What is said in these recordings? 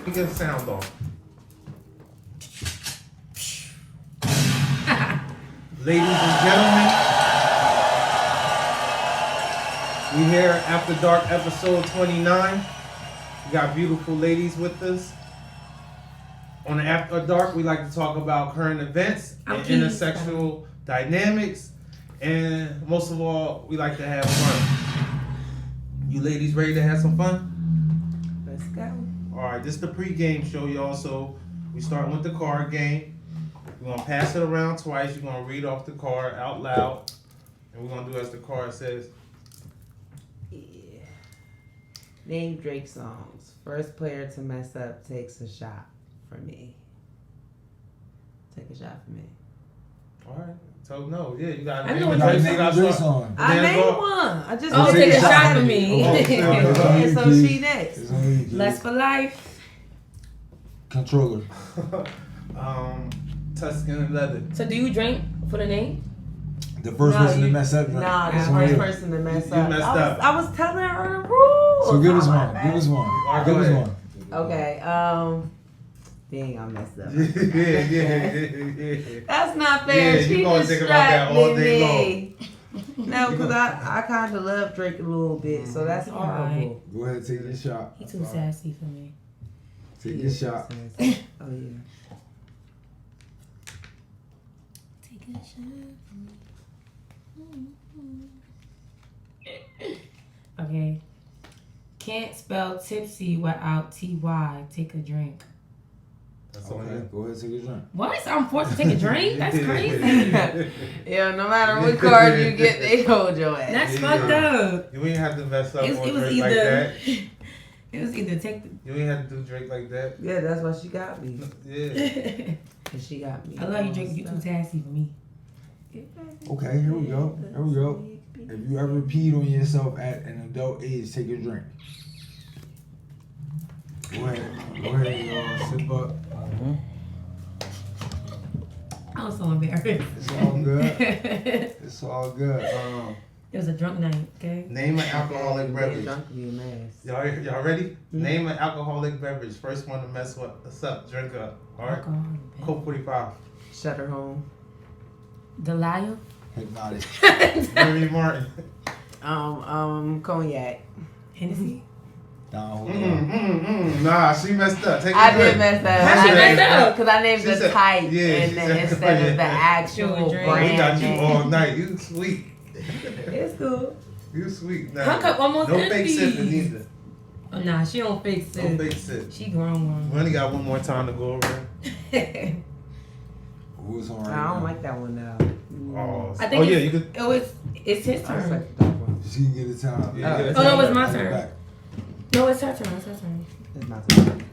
me get the sound off. Ladies and gentlemen, we here After Dark episode 29. We got beautiful ladies with us. On the After Dark, we like to talk about current events and intersexual dynamics. And most of all, we like to have fun. You ladies ready to have some fun? Let's go. Alright, this is the pre-game show, y'all. So we start with the card game. We're going to pass it around twice. You're going to read off the card out loud. And we're going to do as the card says. Yeah. Name Drake songs. First player to mess up takes a shot for me. Take a shot for me. Alright. So, no. Yeah, you got to I name know a what Drake song. I named one. I just take a shot for me. Yeah, so she next. Less for life. Controller. Tuscan leather. So do you drink for the name? The first person to mess up. Nah, the It's first on person to mess You up. messed up. I was telling her the rules. So give us Oh, my one. bad. Give us one. Alright, Give go us ahead. one. Okay. Dang, I messed up. Yeah. That's not fair. Yeah, you she gonna think about that all distracted day me. No, because I kind of love Drake a little bit, so that's horrible. Go ahead, take your shot. He too sassy for me. Take your shot. Oh yeah. Take a shot. Okay. Can't spell tipsy without ty. Take a drink. That's all Okay, go ahead, take a drink. What? I'm forced to take a drink? That's crazy. Yeah, no matter what card you get, they hold your ass. That's fucked up. You ain't have to mess up It on was Drake like either. that. It was either take the. You ain't have to do Drake like that. Yeah, that's why she got me. Yeah. And she got me. I love you, Drake. You too sassy for me. Okay, here we go. Here we go. If you ever peed on yourself at an adult age, take a drink. Go ahead. Go ahead, y'all. Sip up. I was so embarrassed. It's all good. It's all good. It was a drunk night, okay? Name an alcoholic beverage. Drunk be a mess. Y'all ready? Name an alcoholic beverage. First one to mess us up, drink up. Alright? Coke 45. Shutter home. Delia? Hypnotic. Mary Martin. Cognac. Hennessy? Nah, hold on. Nah, she messed up. Take a I drink. did mess up. How she messed up? Because I named She the said- type yeah, she said- instead of the actual drink. brand. We got you name. all night. You sweet. It's cool. You sweet. Nah. Her cup almost no empty. fake sipping either. Oh, nah, she don't fix No it. fake sip. She grown We only got one more time to go over. one. Who's on right I don't now? like that one though. Oh, I think yeah, it's- you could. It's his I turn. like that one. She can get a time. Yeah, Oh, yeah. Oh, no, it's my In the turn. back. No, it's her turn. It's her turn. It's my turn.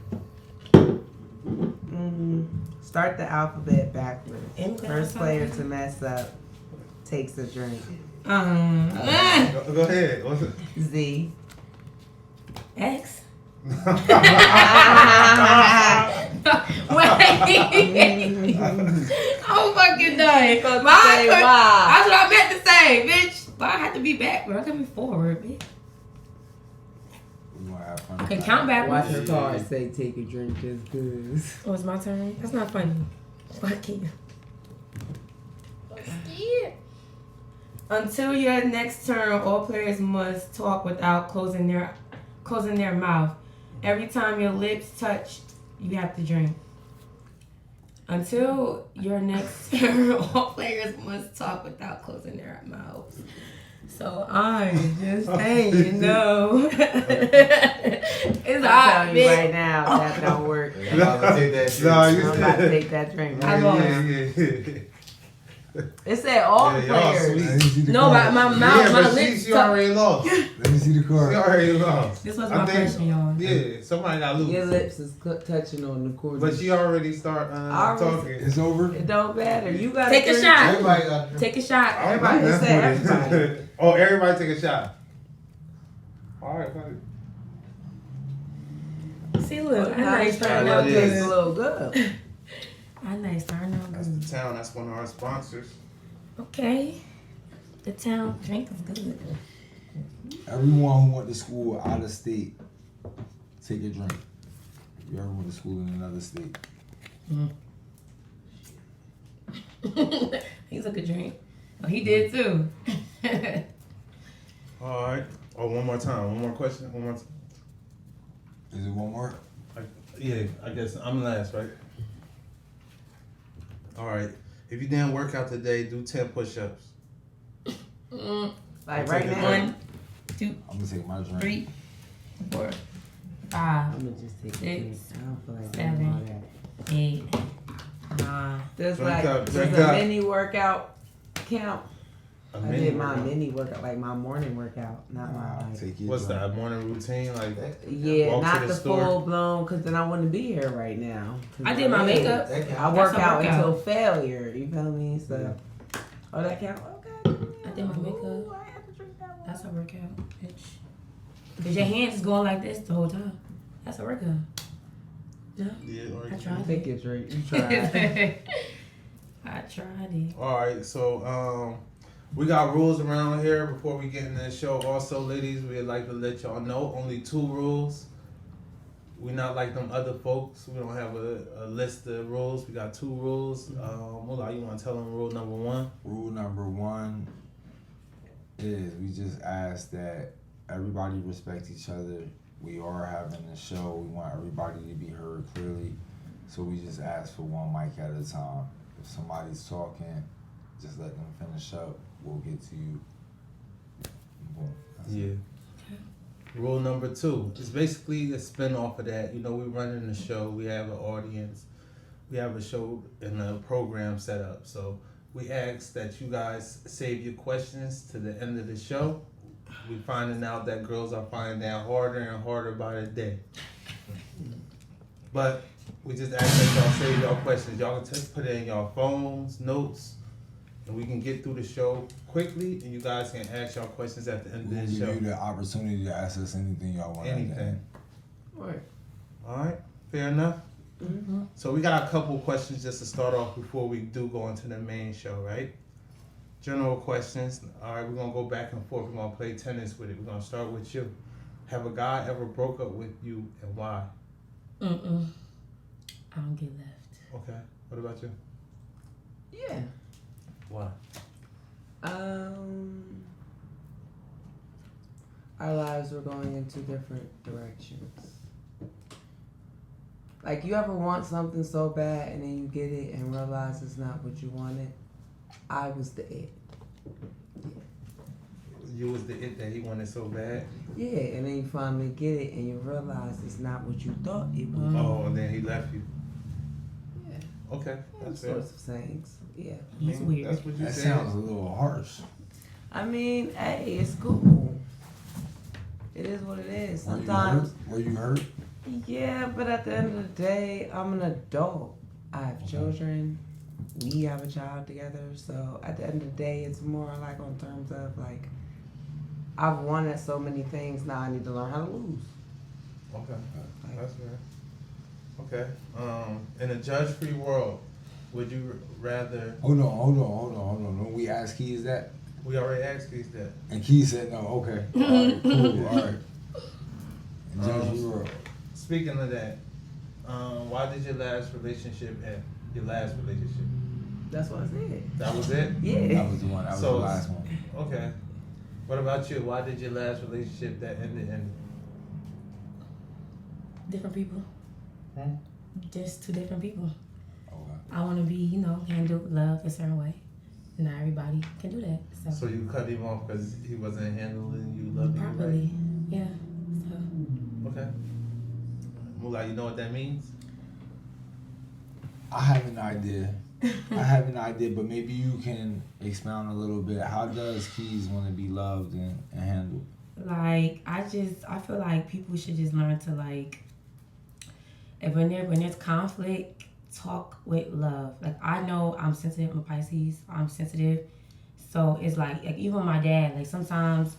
Start the alphabet backwards. First player to mess up takes a drink. Go ahead. What's it? Z. X? I'm Wait. I'm fucking done. Supposed to Mine say could- why. That's what I meant to say, bitch. But I have to be backward. I can be forward, bitch. We gonna have fun. I can count Watch backwards. her card say take a drink just cause. Oh, it's my turn? That's not funny. Fuck you. Until your next turn, all players must talk without closing their mouth. Every time your lips touch, you have to drink. Until your next turn, all players must talk without closing their mouths. So I'm just saying, no. It's I'm hot, telling you bitch. right now, that don't work. I'm about to take that shit. Nah, you I'm about to take that drink. I lost. yeah. It said all Yeah, the y'all players. sweet. Let me see the No, card. but my mouth, Yeah, my but lips. she already lost. Let me see the She card. already lost. This was I my think- question, y'all. Yeah, somebody got Your loose. lips is touching on the corner. But she already start Already- talking. It's over. It don't matter. You got Take a shot. Everybody got Take a shot. Everybody, it said everybody. Oh, everybody take a shot. All right, buddy. See, look, I know Nice it's starting Yeah, out it tastes a good. little good. I know it's starting out That's good. the town. That's one of our sponsors. Okay. The town drink is good. Everyone who went to school out of state, take a drink. You ever went to school in another state? He took a drink. Oh, he did too. All right. Oh, one more time. One more question. One more. Is it one more? Yeah, I guess I'm last, right? All right. If you didn't work out today, do 10 push-ups. Like right now. 1, 2, I'm gonna take my drink. 3, 4, 5, I'm gonna just take a 6, drink. I don't feel like 7, doing all that. 8, 9. Does Drink like up, does drink a up. mini workout count? A I mini did my workout. mini workout, like my morning workout, not my like. Take your What's drink. that? Morning routine? Like Yeah, walk to not the the store? full blown, because then I wouldn't be here right now. 'Cause I did my makeup. I work That's a out workout. until failure. You feel me? So, oh, that count? Okay. I did my makeup. Ooh, I have to drink that one. That's a workout, bitch. Because your hands is going like this the whole time. That's a workout. Yeah. Yeah, or I I tried think it. it's right. You tried. I tried it. All right, so we got rules around here before we get in the show. Also, ladies, we'd like to let y'all know only 2 rules. We not like them other folks. We don't have a list of rules. We got 2 rules. Mullah, you want to tell them rule number 1? Rule number 1 is we just ask that everybody respect each other. We are having a show. We want everybody to be heard clearly. So we just ask for one mic at a time. If somebody's talking, just let them finish up. We'll get to you. Boom. That's it. Yeah. Rule number 2 is basically a spin off of that. You know, we running the show. We have an audience. We have a show and a program set up. So we ask that you guys save your questions to the end of the show. We finding out that girls are finding that harder and harder by the day. But we just ask that y'all save y'all questions. Y'all can just put it in y'all phones, notes, and we can get through the show quickly, and you guys can ask y'all questions at the end We'll of the give show. you the opportunity to ask us anything y'all want. Anything. Right. All right, fair enough. Mm-hmm. So we got a couple questions just to start off before we do go into the main show, right? General questions. All right, we're gonna go back and forth. We're gonna play tennis with it. We're gonna start with you. Have a guy ever broke up with you, and why? I don't get left. Okay. What about you? Yeah. Why? Our lives were going in 2 different directions. Like, you ever want something so bad and then you get it and realize it's not what you wanted? I was the it. You was the it that he wanted so bad. Yeah, and then you finally get it and you realize it's not what you thought it was. Oh, and then he left you. Yeah. Okay, All that's fair. sorts of things. Yeah. He's weird. That's what you That said. sounds a little harsh. I mean, hey, it's cool. It is what it is. Were you Sometimes, hurt? Were you hurt? yeah, but at the end of the day, I'm an adult. I have children. We have a child together. So at the end of the day, it's more like on terms of like, I've won at so many things. Now I need to learn how to lose. Okay, Like, that's fair. Okay. In a judge-free world, would you rather? Hold on. When we asked Keys that, We already asked these that. and Keys said no. Okay. All right. Cool. All right. And Judge, you were. Speaking of that, why did your last relationship end? Your last relationship. that's what I said. That was it? Yeah. That was the one. That was So- the last one. Okay. What about you? Why did your last relationship that ended end? Different people. Hmm? Just 2 different people. Okay. I want to be, handled, loved a certain way. Not everybody can do that. So you cut him off because he wasn't handling you, loving you properly. Yeah. So right? Okay. Mullah, you know what that means? I have an idea. But maybe you can expound a little bit. How does Keys want to be loved and handled? like I feel like people should just learn to like when there's conflict, talk with love. Like I know I'm sensitive, I'm a Pisces, I'm sensitive. So it's like even my dad, like sometimes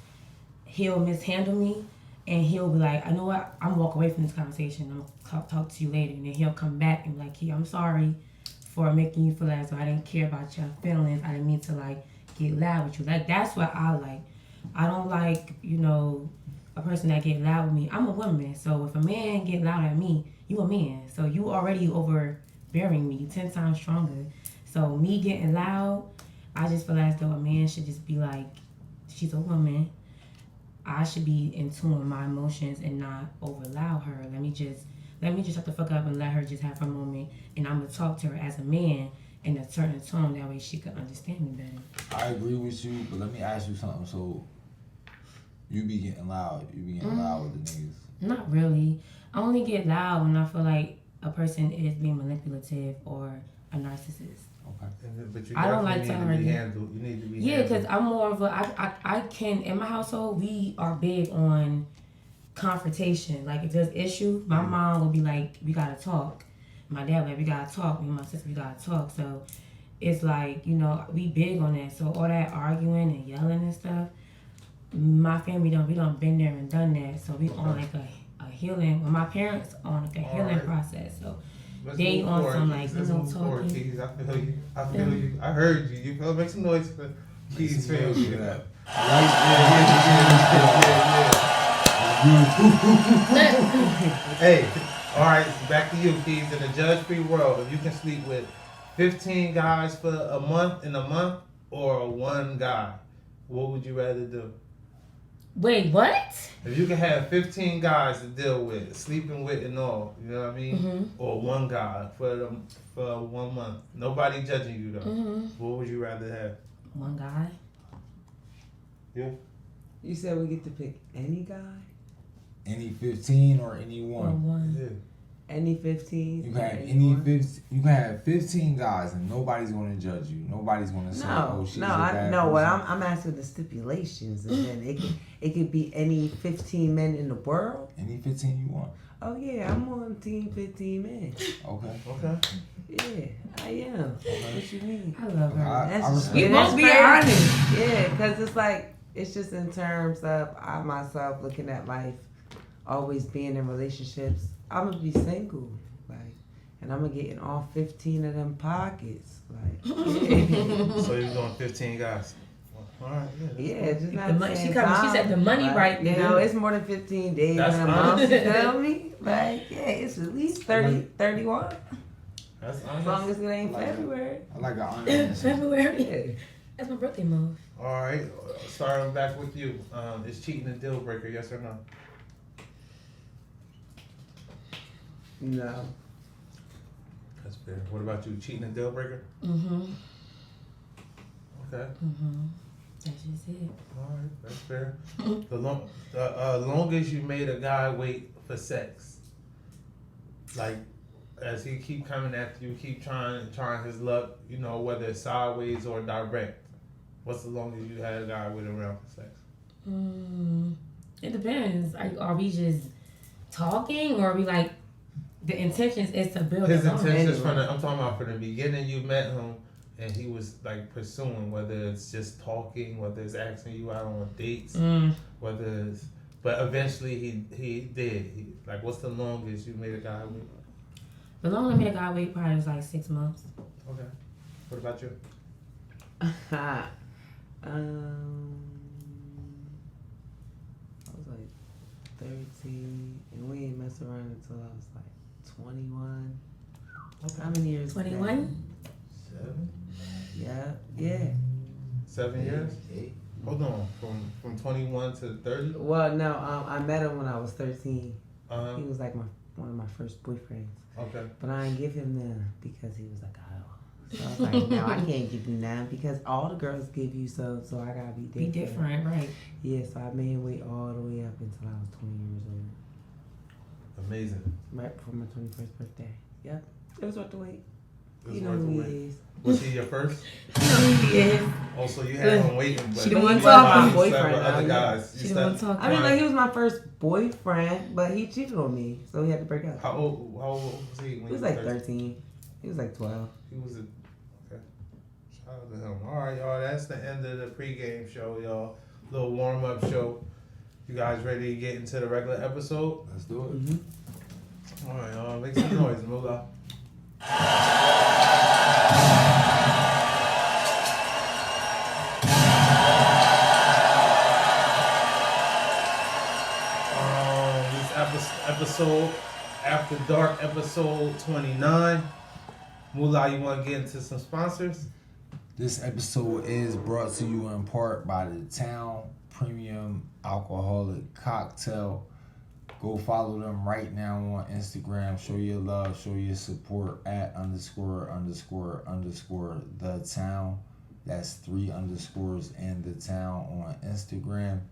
he'll mishandle me and he'll be like, I know what, I'm walk away from this conversation. I'm gonna talk to you later. And then he'll come back and be like, I'm sorry for making you feel as though I didn't care about your feelings. I didn't mean to like get loud with you. Like that's what I like. I don't like, a person that get loud with me. I'm a woman, so if a man get loud at me, you a man. So you already overbearing me. You 10 times stronger. So me getting loud, I just feel as though a man should just be like, she's a woman. I should be in tune with my emotions and not over loud her. Let me just shut the fuck up and let her just have her moment. And I'm gonna talk to her as a man in a certain tone. That way she could understand me better. I agree with you, but let me ask you something. So you be getting loud. You be getting loud with the niggas. Not really. I only get loud when I feel like a person is being manipulative or a narcissist. Okay. But you I don't like need to to be handled. You need to be Yeah, handled. because I'm more of I can, in my household, we are big on confrontation. Like, if there's issue, my mom will be like, we gotta talk. My dad like, we gotta talk. Me and my sister, we gotta talk. So it's like, you know, we big on that. So all that arguing and yelling and stuff, my family we done been there and done that. So we on like a healing. Well, my parents on like a healing process. So Let's they move on forward, some Keys. like, you Let's know, move forward, talking. Keys. I feel you. I feel you. I heard you. You feel? Make some noise for Keys' family. Yeah. Hey, all right. Back to you, Keys. In the judge-free world, if you can sleep with 15 guys for a month or one guy, what would you rather do? Wait, what? If you could have 15 guys to deal with, sleeping with and all, you know what I mean? Mm-hmm. Or one guy for 1 month. Nobody judging you though. Mm-hmm. What would you rather have? One guy. Yeah. You said we get to pick any guy? Any 15 or any Or one. one. Yeah. Any 15? You can have anyone? 15 guys and nobody's gonna judge you. Nobody's gonna say, No, oh, she's no, a bad what person. I'm asking the stipulations, and then it could be any 15 men in the world. Any 15 you want. Oh yeah, I'm on team 15 men. Okay. Okay. Yeah, I am. What you mean? I love her. I respect We that. both be crazy. honest. Yeah, because it's like it's just in terms of I myself looking at life, always being in relationships. I'm gonna be single, like, and I'm gonna get in all 15 of them pockets, like. Yeah. So you're doing 15 guys. All right. Yeah, just not The money- the she same come- she time. said the money Like, right, You nigga. know, it's more than 15 days That's in a month. You honest. feel me? Like, yeah, it's at least 30, 31. That's As honest. long as it ain't Like- February. I like an honest. February. Yeah. That's my birthday month. All right. Starting back with you. Is cheating a deal breaker? Yes or no? No. That's fair. What about you? Cheating a deal breaker? Mm-hmm. Okay. Mm-hmm. That's just it. All right. That's fair. The longest you made a guy wait for sex, like as he keep coming after you, keep trying his luck. You know, whether it's sideways or direct. What's the longest you had a guy wait around for sex? It depends. Are we just talking, or are we like the intentions is to build His a bond? intentions from Anyway. I'm talking about from the beginning you met him and he was like pursuing, whether it's just talking, whether it's asking you out on dates, whether it's, but eventually he did. Like, what's the longest you made a guy wait? The longest I made a guy wait probably was like 6 months. Okay. What about you? I was like 13, and we ain't mess around until I was like 21. How many years? is that? 21? 7? Yeah. 7 years? 8. Hold on. From 21 to 30? Well, no, I met him when I was 13. Uh-huh. He was like one of my first boyfriends. Okay. But I didn't give him none because he was like, oh. So I was like, no, I can't give you none because all the girls give you so I gotta be different. Be different, right? Yeah, so I made him wait all the way up until I was 20 years old. Amazing. Right before my 21st birthday. Yep. It was worth the wait. It was You know worth the who wait. he is. Was he your first? Yeah. Also, you had him waiting, but She the one you talking. slept with Boyfriend, other yeah. guys. She You the one slept- talking. I mean, like, he was my first boyfriend, but he cheated on me, so we had to break up. How old was he? When He was you like were 13. He was like 12. He was okay. Shout out to him. All right, y'all. That's the end of the pregame show, y'all. Little warm up show. You guys ready to get into the regular episode? Let's do it. Mm-hmm. All right, y'all. Make some noise, Moolah. episode After Dark, episode 29. Moolah, you want to get into some sponsors? This episode is brought to you in part by the Town Premium Alcoholic Cocktail. Go follow them right now on Instagram. Show your love, show your support at ___ the town. That's 3 underscores and the town on Instagram.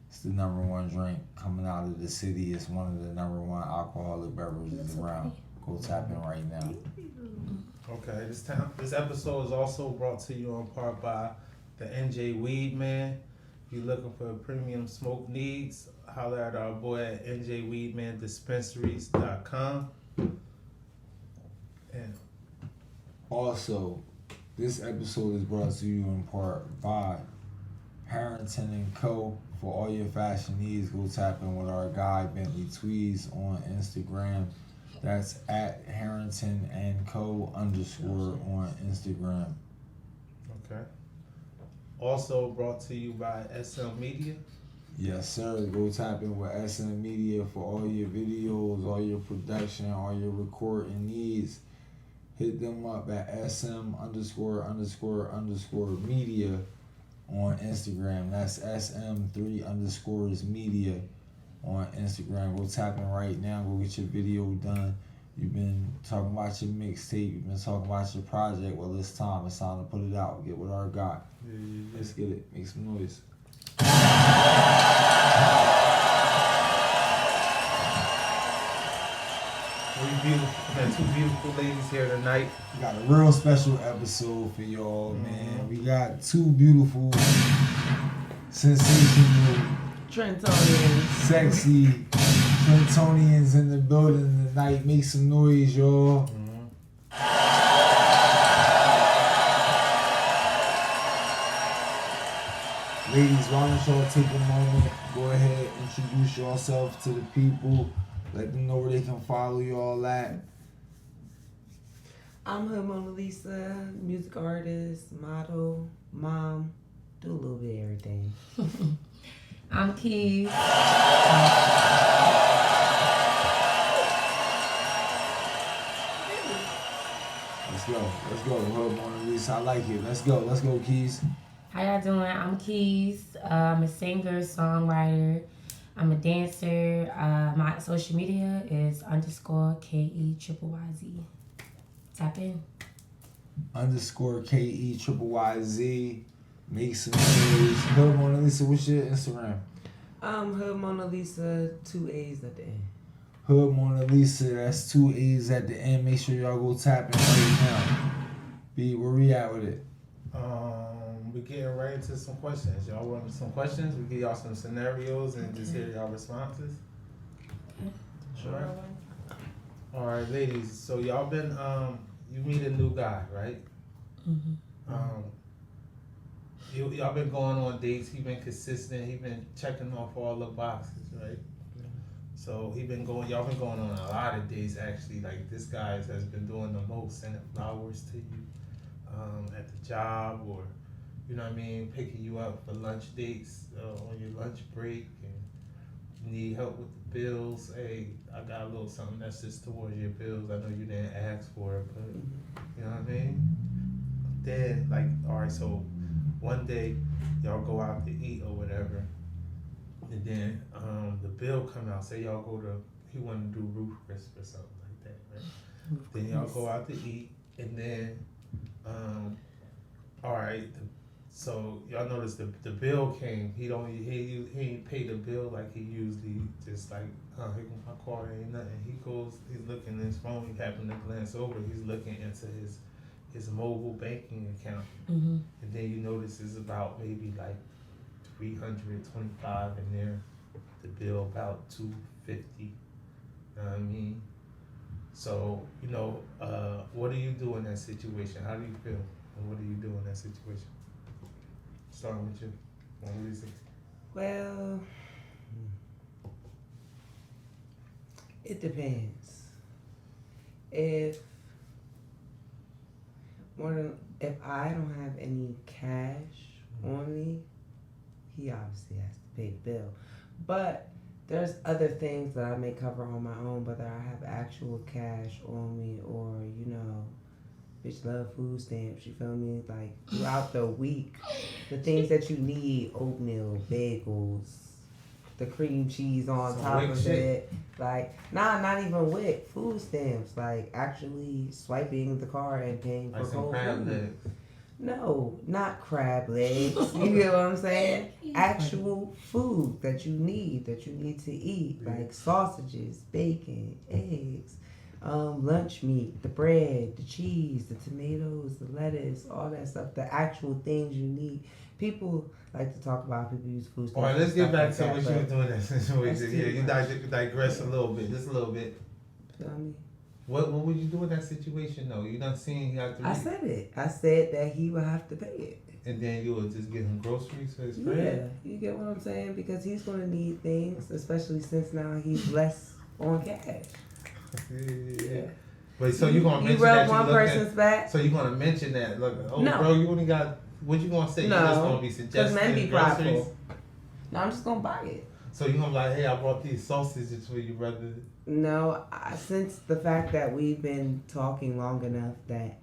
It's the #1 drink coming out of the city. It's one of the #1 alcoholic beverages around. Go tap in right now. Okay, this episode is also brought to you in part by the NJ Weed Man. If you're looking for premium smoke needs, holler at our boy at njweedmandispensaries.com. And Also, this episode is brought to you in part by Harrington & Co. For all your fashion needs, go tap in with our guy Bentley Tweez on Instagram. That's at Harrington & Co. _ on Instagram. okay. Also brought to you by SM Media. Yes, sir. Go tap in with SM Media for all your videos, all your production, all your recording needs. Hit them up at SM ___ media on Instagram. That's SM3 _ media on Instagram. Go tap in right now. Go get your video done. You've been talking about your mixtape. You've been talking about your project. Well, it's time. It's time to put it out. Get with our guy. Let's get it. Make some noise. Two beautiful ladies here tonight. We got a real special episode for y'all, man. We got 2 beautiful, sensational, Trentonians. sexy Trentonians in the building tonight. Make some noise, y'all. Ladies, why don't y'all take a moment, go ahead, introduce yourself to the people, let them know where they can follow y'all at. I'm Hood Mona Lisa, music artist, model, mom, do a little bit of everything. I'm Keys. Let's go, Hood Mona Lisa, I like it. Let's go, Keys. How y'all doing? I'm Keys. I'm a singer, songwriter. I'm a dancer. My social media is _KEYYZ. Tap in. _KEYYZ. Make some noise. Hood Mona Lisa, what's your Instagram? Hood Mona Lisa, 2 A's at the end. Hood Mona Lisa, that's 2 A's at the end. Make sure y'all go tap in right now. B, where we at with it? We getting right into some questions. Y'all want some questions? We give y'all some scenarios and just hear y'all responses. Sure. All right, ladies. So y'all been you meet a new guy, right? Mm-hmm. Y'all been going on dates. He been consistent. He been checking off all the boxes, right? So y'all been going on a lot of dates actually. Like this guy has been doing the most, sending flowers to you at the job, or you know what I mean, picking you up for lunch dates on your lunch break, and you need help with the bills. Hey, I got a little something that's just towards your bills. I know you didn't ask for it, but you know what I mean. Then like, all right, so one day y'all go out to eat or whatever, and then the bill come out. Say y'all go to, he want to do roof crisp or something like that, right? Then y'all go out to eat, and then all right, so y'all notice the bill came. He ain't paid the bill like he usually. Just like, here go my card, ain't nothing. He's looking at his phone. He happened to glance over. He's looking into his mobile banking account, Mm-hmm. and then you notice it's about maybe like $325 in there. The bill about $250. You know what I mean? So what do you do in that situation? How do you feel? And what do you do in that situation? Starting with you. What do you think? Well, it depends. If I don't have any cash on me, he obviously has to pay the bill. But There's other things that I may cover on my own, whether I have actual cash on me or, you know, bitch love food stamps, you feel me? Like, throughout the week, the things that you need, oatmeal, bagels, the cream cheese on Some top wick of shit. it. Like, nah, not even WIC, food stamps. Like, actually swiping the card and paying Like for some cold crab food. legs. No, not crab legs. You get what I'm saying? Actual food that you need to eat, like sausages, bacon, eggs, lunch meat, the bread, the cheese, the tomatoes, the lettuce, all that stuff. The actual things you need. People like to talk about people use food stamps. All right, let's and get stuff back like to what that, you was but, doing in that situation. That's Yeah, too you much. digress a little bit, just a little bit. you know what I mean? What would you do in that situation though? You done seen he got 3, I said it. I said that he would have to pay it. and then you would just give him groceries for his Yeah, bread. you get what I'm saying? Because he's gonna need things, especially since now he's less on cash. Yeah. But so you gonna You mention rub that one you looked person's at? back. So you gonna mention that? Look, oh, No. bro, you only got. What you gonna say? No, You just gonna be Because suggesting men be groceries. prideful. No, I'm just gonna buy it. So you gonna be like, hey, I brought these sausages for you, brother. No, since the fact that we've been talking long enough that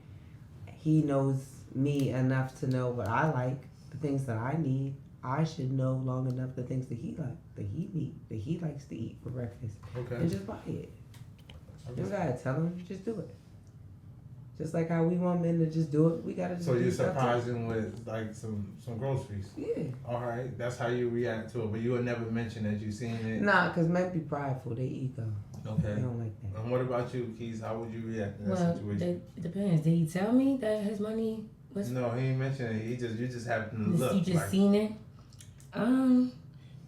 he knows me enough to know what I like, the things that I need, I should know long enough the things that he like, that he likes to eat for breakfast, Okay. and just buy it. You don't gotta tell him, just do it. Just like how we want men to just do it, we gotta just So do you stuff surprise him with like some groceries. too. Yeah. All right, that's how you react to it. But you would never mention that you seen it. Nah, because men be prideful, they ego. Okay. They don't like that. And what about you, Keys? How would you react in that Well, situation? it depends. Did he tell me that his money was? No, he ain't mentioned it. You just happened to look. You just like, seen it. I'm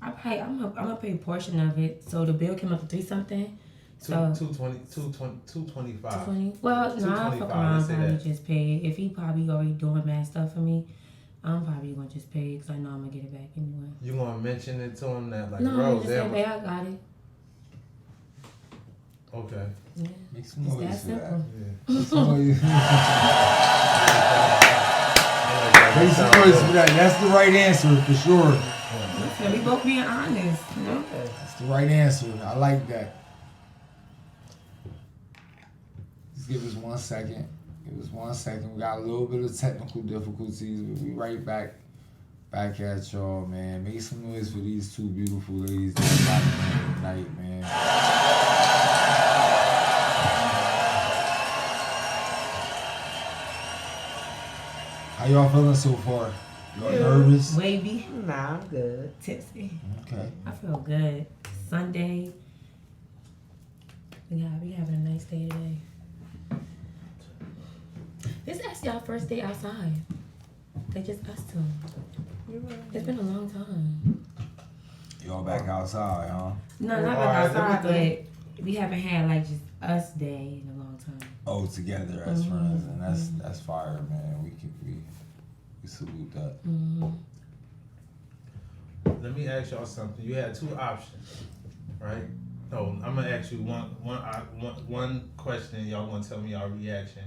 gonna pay a portion of it. So the bill came up to 3 something. So 225. 220. Well, no, I'll 225, fuck around. let's say Probably that. just pay it. If he probably already doing mad stuff for me, I'm probably gonna just pay it because I know I'm gonna get it back anyway. You gonna mention it to him that like, No, bro, just say, damn. babe, I got it. Okay. Yeah, Make some it's noise that for that. simple. Yeah. Make some noise. I like that. Make some noise for that. That's the right answer for sure. So we both being honest, you know. That's the right answer. I like that. Just give us 1 second. Give us 1 second. We got a little bit of technical difficulties, but we right back at y'all, man. Make some noise for these two beautiful ladies that are tonight, man. How y'all feeling so far? Y'all nervous? Wavy, Nah, I'm good. tipsy. Okay. I feel good. Sunday. We having a nice day today. This is actually our first day outside. Like just us two. It's been a long time. Y'all back outside, huh? No, not Alright, like outside, let me but we haven't had like just us day in a long time. Oh, together as friends, and that's fire, man. We salute that. Mm-hmm. Let me ask y'all something. You had 2 options, right? No, I'm gonna ask you one question. Y'all gonna tell me y'all reaction,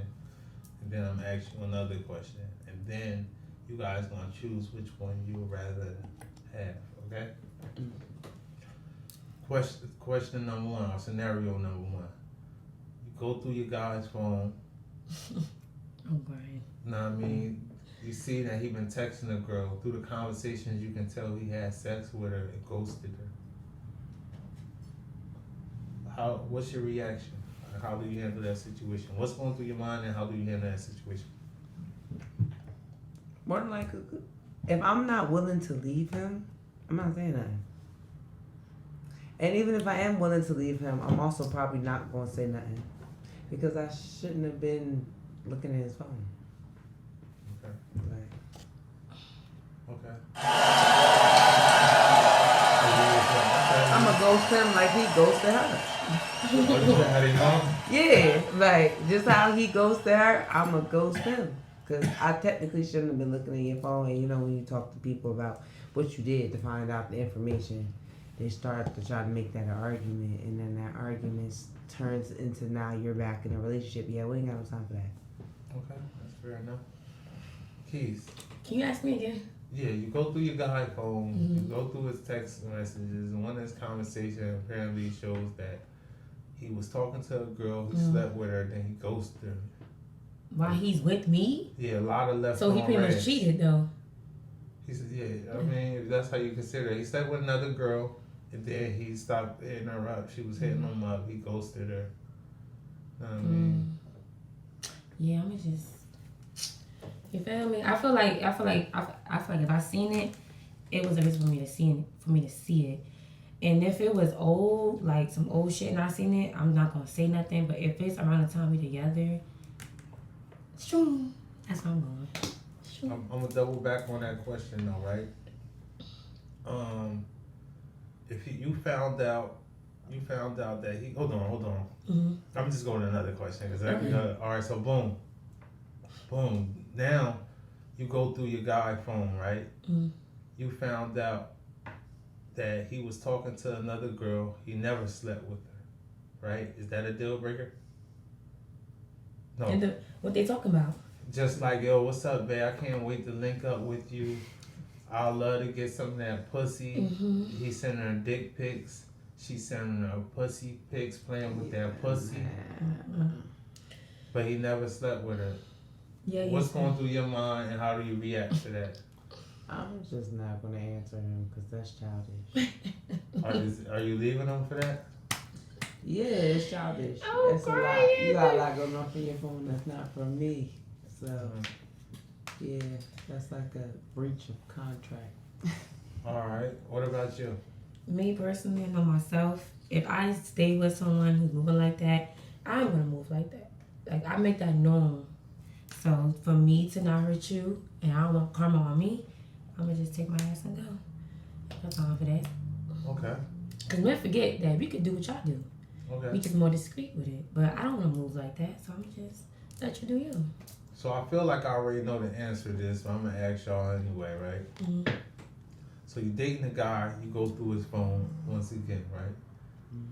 and then I'm gonna ask you another question, and then you guys gonna choose which one you would rather have. Okay? Question number 1, or scenario number 1. You go through your guy's phone. Oh, Brian. Know what I mean? You see that he been texting a girl. Through the conversations, you can tell he had sex with her and ghosted her. What's your reaction? How do you handle that situation? What's going through your mind, and how do you handle that situation? More than likely, if I'm not willing to leave him, I'm not saying nothing. And even if I am willing to leave him, I'm also probably not going to say nothing. Because I shouldn't have been looking at his phone. Okay. Like, Okay. I'm going to ghost him like he ghosted her. How do you know? Yeah, like, just how he ghosted her, I'm going to ghost him. Because I technically shouldn't have been looking at your phone. And you know, when you talk to people about what you did to find out the information, they start to try to make that an argument. And then that argument turns into now you're back in a relationship. Yeah, we ain't got no time for that. Okay, that's fair enough. Keys. Can you ask me again? Yeah, you go through your guy phone, you Mhm. go through his text messages, and one of his conversation apparently shows that he was talking to a girl, he slept with her, then he ghosted her. While he's with me, Yeah, a lot of left so he on pretty much reds. cheated though. He said, yeah, I mean, if that's how you consider it. He slept with another girl, and then he stopped hitting her up. She was hitting him up. He ghosted her. Know what I mean? Yeah, I'm just. You feel me? I feel like if I seen it, it was a reason for me to see it. And if it was old, like some old shit, and I seen it, I'm not gonna say nothing. But if it's around the time we together, sure, that's how I'm going. Sure. I'm gonna double back on that question though, right? If you found out that he hold on. Mm-hmm. I'm just going to another question because Okay. all right. So boom. Now you go through your guy phone, right? Mm-hmm. You found out that he was talking to another girl. He never slept with her, right? Is that a deal breaker? No. And what they talking about? Just like, yo, what's up, babe? I can't wait to link up with you. I'd love to get some of that pussy. Mm-hmm. He sending her dick pics. She sending her pussy pics, playing with that pussy. But he never slept with her. Yeah. What's going through your mind, and how do you react to that? I'm just not gonna answer him because that's childish. Are you leaving him for that? Yeah, it's childish. Oh, It's a lot. You got a lot going on for your phone that's not from me. So, yeah, that's like a breach of contract. All right. What about you? Me personally, I know myself. If I stay with someone who's moving like that, I'm gonna move like that. Like I make that known. So for me to not hurt you, and I don't want karma on me, I'm gonna just take my ass and go. That's all for that. Okay. Cause men forget that we could do what y'all do. Okay. We just more discreet with it. But I don't wanna move like that, so I'm just let you do you. So I feel like I already know the answer to this, but I'm gonna ask y'all anyway, right? Mm-hmm. So you dating a guy, you go through his phone once again, right?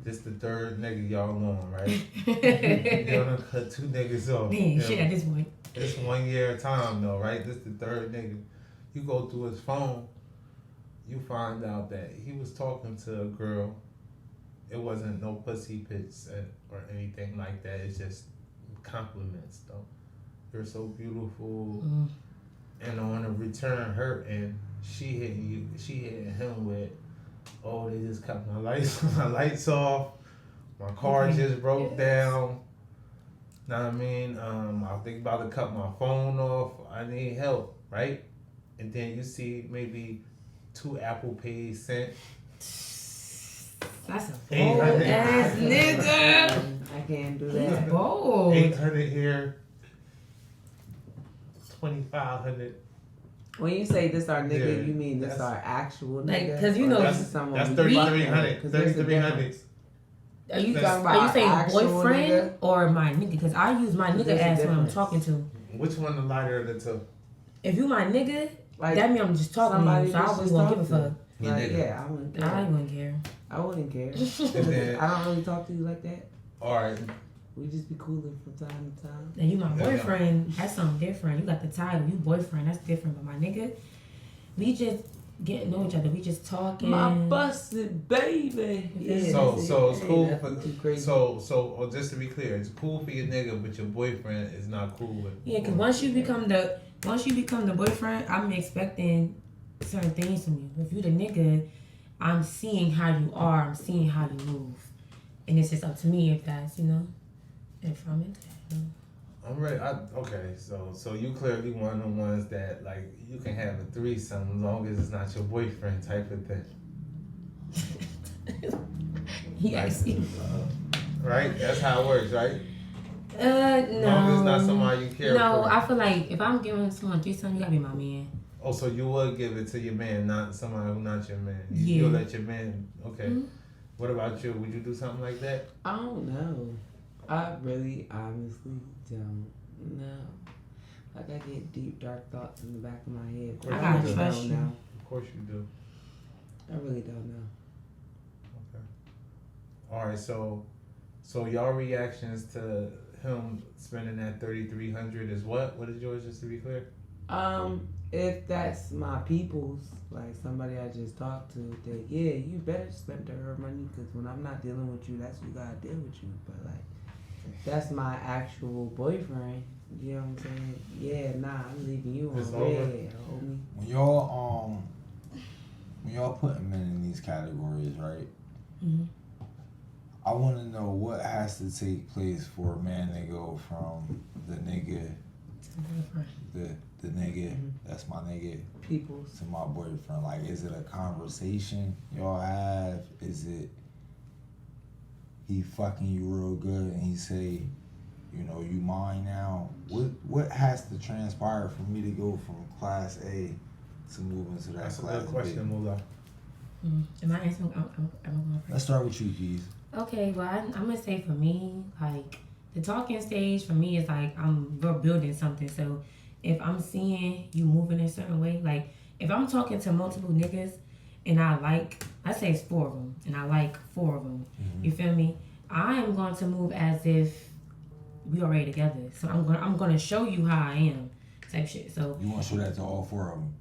This the third nigga y'all on, right? You done cut two niggas off. Man, shit at this point. It's 1 year at a time though, right? This the third nigga. You go through his phone, you find out that he was talking to a girl. It wasn't no pussy pics or anything like that. It's just compliments though. You're so beautiful. Mm. And on the return her end, she hit him with, oh, they just cut my lights off. My car just broke down. Know what I mean? I think about to cut my phone off. I need help, right? And then you see maybe 2 Apple Pays sent. That's a bold 800. ass nigga. I can't do He's that. bold. 800 here. 2,500. When you say this our nigga, Yeah, you mean this that's- our actual Like, nigga? 'cause you Or know- this That's is someone that's we 3,300. 'Cause there's a 3,300. difference. Are you That's- talking about saying actual boyfriend nigga? or my nigga? Because I use my nigga There's a as when I'm difference. talking to. Which one the lighter of the two? If you my nigga, Like that means I'm just talking to somebody you, so I just really won't give a talking. fuck. Your Like, nigga. yeah, I wouldn't care. I wouldn't care. I wouldn't care. And then, I don't really talk to you like that. all right. We just be cooling from time to time. And you my Yeah. boyfriend, that's something different. You got the title, you boyfriend, that's different. But my nigga, we just get to know each other. We just talking. My busted baby. Yeah, So that's it's it. cool Ain't for nothing too crazy. so just to be clear, it's cool for your nigga, but your boyfriend is not cool with. Yeah, because once you become the boyfriend, I'm expecting certain things from you. If you the nigga, I'm seeing how you are. I'm seeing how you move, and it's just up to me if that's if I'm into that. I'm ready. Okay, so you clearly one of the ones that like you can have a threesome as long as it's not your boyfriend type of thing, Yes. right? That's how it works, right? No. As long as it's not somebody you care No, for. I feel like if I'm giving someone threesome, you gotta be my man. Oh, so you would give it to your man, not somebody who's not your man. Yeah. You'll let your man. Okay. Mhm. What about you? Would you do something like that? I don't know. I really honestly don't know. Like I get deep dark thoughts in the back of my head. I gotta really trust don't you. know. Of course you do. I really don't know. Okay. All right. So y'all reactions to him spending that 3,300 is what? What is yours? Just to be clear. if that's my people's, like somebody I just talked to, then yeah, you better spend her money because when I'm not dealing with you, that's who gotta deal with you. But like, that's my actual boyfriend. You know what I'm saying? Yeah, nah, I'm leaving you It's on over. red, homie. When y'all putting men in these categories, right? Mm-hmm. I want to know what has to take place for a man to go from the nigga, the nigga, that's my nigga, People's. to my boyfriend. Like, is it a conversation y'all have? Is it he fucking you real good and he say, you know, you mine now? What has to transpire for me to go from class A to move into that That's a class good question, B? Mullah. Am I answering? I'm going first. Let's start with you, Keith. Okay, well, I'm gonna say for me, like the talking stage for me is like we're building something. So if I'm seeing you moving a certain way, like if I'm talking to multiple niggas and I say it's 4 of them, and I like 4 of them. Mm-hmm. You feel me? I am going to move as if we already together. So I'm gonna show you how I am, type shit. So You want to show that to all 4 of them?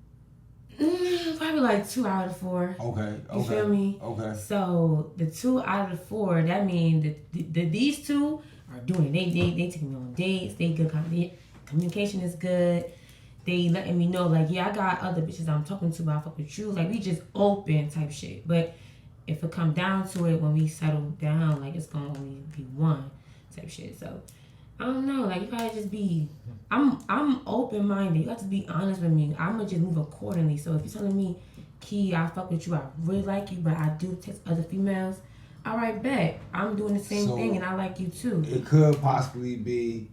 Probably like 2 out of 4. Okay. You feel me? Okay. So the 2 out of the 4, that means that these 2 are doing it. They taking me on dates. They good communication is good. They letting me know like, yeah, I got other bitches I'm talking to, but I fuck with you. Like we just open type shit. But if it come down to it, when we settle down, like it's gonna only be 1 type shit. So I don't know. Like you gotta just be. I'm open minded. You have to be honest with me. I'm gonna just move accordingly. So if you're telling me, Key, I fuck with you, I really like you, but I do text other females. All right, bet. I'm doing the same thing, and I like you too. It could possibly be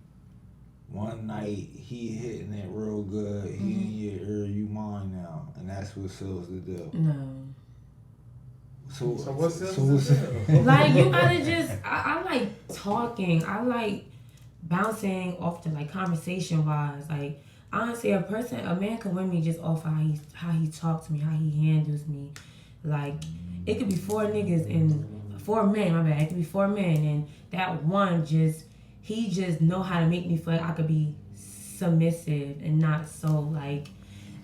one night he hitting it real good. He in your ear, you mine now, and that's what seals the deal. No. So what's the Like you gotta just. I like talking. I like bouncing off the like conversation wise. Like honestly, a man can win me just off how he talks to me, how he handles me. Like it could be 4 niggas and 4 men. My bad. It could be 4 men and that one he just know how to make me feel like I could be submissive and not so like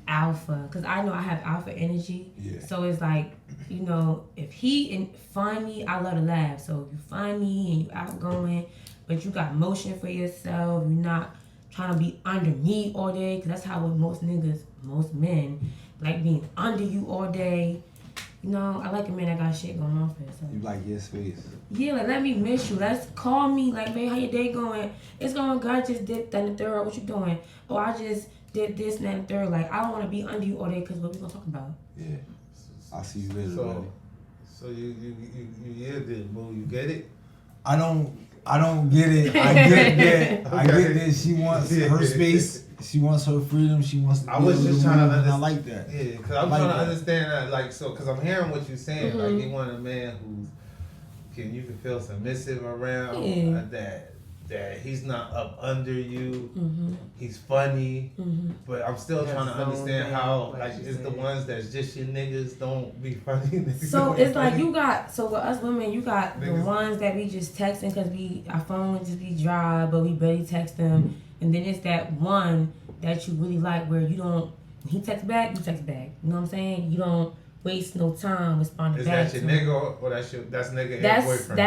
alpha. Cause I know I have alpha energy. Yeah. So it's like, you know, if he find me, I love to laugh. So if you find me and you outgoing, but you got motion for yourself, you're not trying to be under me all day, because that's how most men like being under you all day. You know, I like a man that got shit going on for himself. You like your space. Yeah, like let me miss you. Let's call me, like, babe, how your day going? It's going good. I just did that and the third. What you doing? Oh, I just did this and that and the third. Like, I don't want to be under you all day because what we gonna talk about? Yeah. I'll see you later, buddy. So you did, boo. You get it? I don't get it. I get that. I get that she wants her space. She wants her freedom. She wants to. I was just trying to understand. I like that. Yeah, because I'm trying to understand that. Like, so, because I'm hearing what you're saying. Mm-hmm. Like, you want a man you can feel submissive around. Yeah. That he's not up under you. Mm-hmm. He's funny. Mm-hmm. But I'm still trying to understand how, like, it's the ones that's just your niggas don't be funny. So it's like you got, so with us women, you got the Niggas. ones that we just texting because our phone just be dry, but we barely text them. And then it's that one that you really like where you don't, when he texts back, you text back. You know what I'm saying? You don't waste no time responding Is back that your to him. nigga or that's nigga and boyfriend?